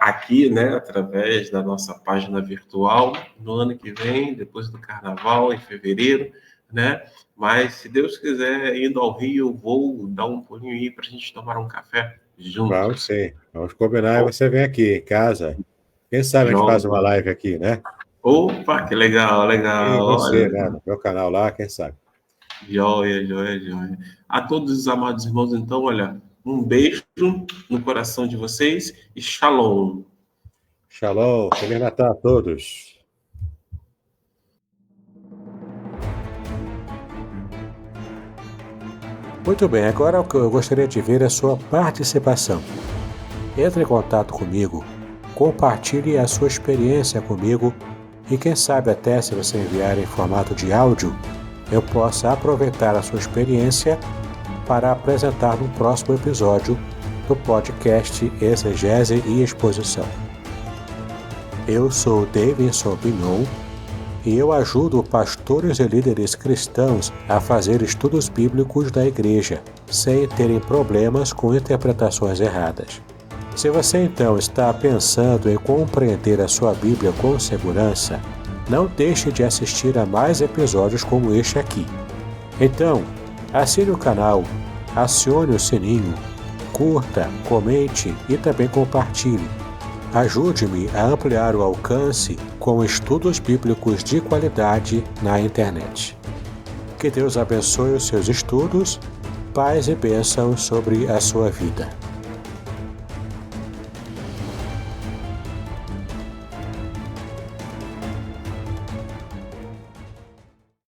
aqui, né, através da nossa página virtual, no ano que vem, depois do Carnaval, em fevereiro, né? Mas, se Deus quiser, indo ao Rio, eu vou dar um pulinho aí para a gente tomar um café juntos. Vamos sim. Vamos combinar e você vem aqui em casa. Quem sabe a gente faz uma live aqui, né? Opa, que legal, legal. E você, né? No meu canal lá, quem sabe? Joia, joia, joia. A todos os amados irmãos, então, olha, um beijo no coração de vocês e shalom. Shalom, Feliz Natal a todos. Muito bem, agora o que eu gostaria de ver é a sua participação. Entre em contato comigo, compartilhe a sua experiência comigo e quem sabe até se você enviar em formato de áudio, eu possa aproveitar a sua experiência para apresentar no próximo episódio do podcast Exegese e Exposição. Eu sou Davidson Bignon e eu ajudo pastores e líderes cristãos a fazer estudos bíblicos da igreja, sem terem problemas com interpretações erradas. Se você então está pensando em compreender a sua Bíblia com segurança, não deixe de assistir a mais episódios como este aqui. Então, assine o canal, acione o sininho, curta, comente e também compartilhe. Ajude-me a ampliar o alcance com estudos bíblicos de qualidade na internet. Que Deus abençoe os seus estudos, paz e bênçãos sobre a sua vida.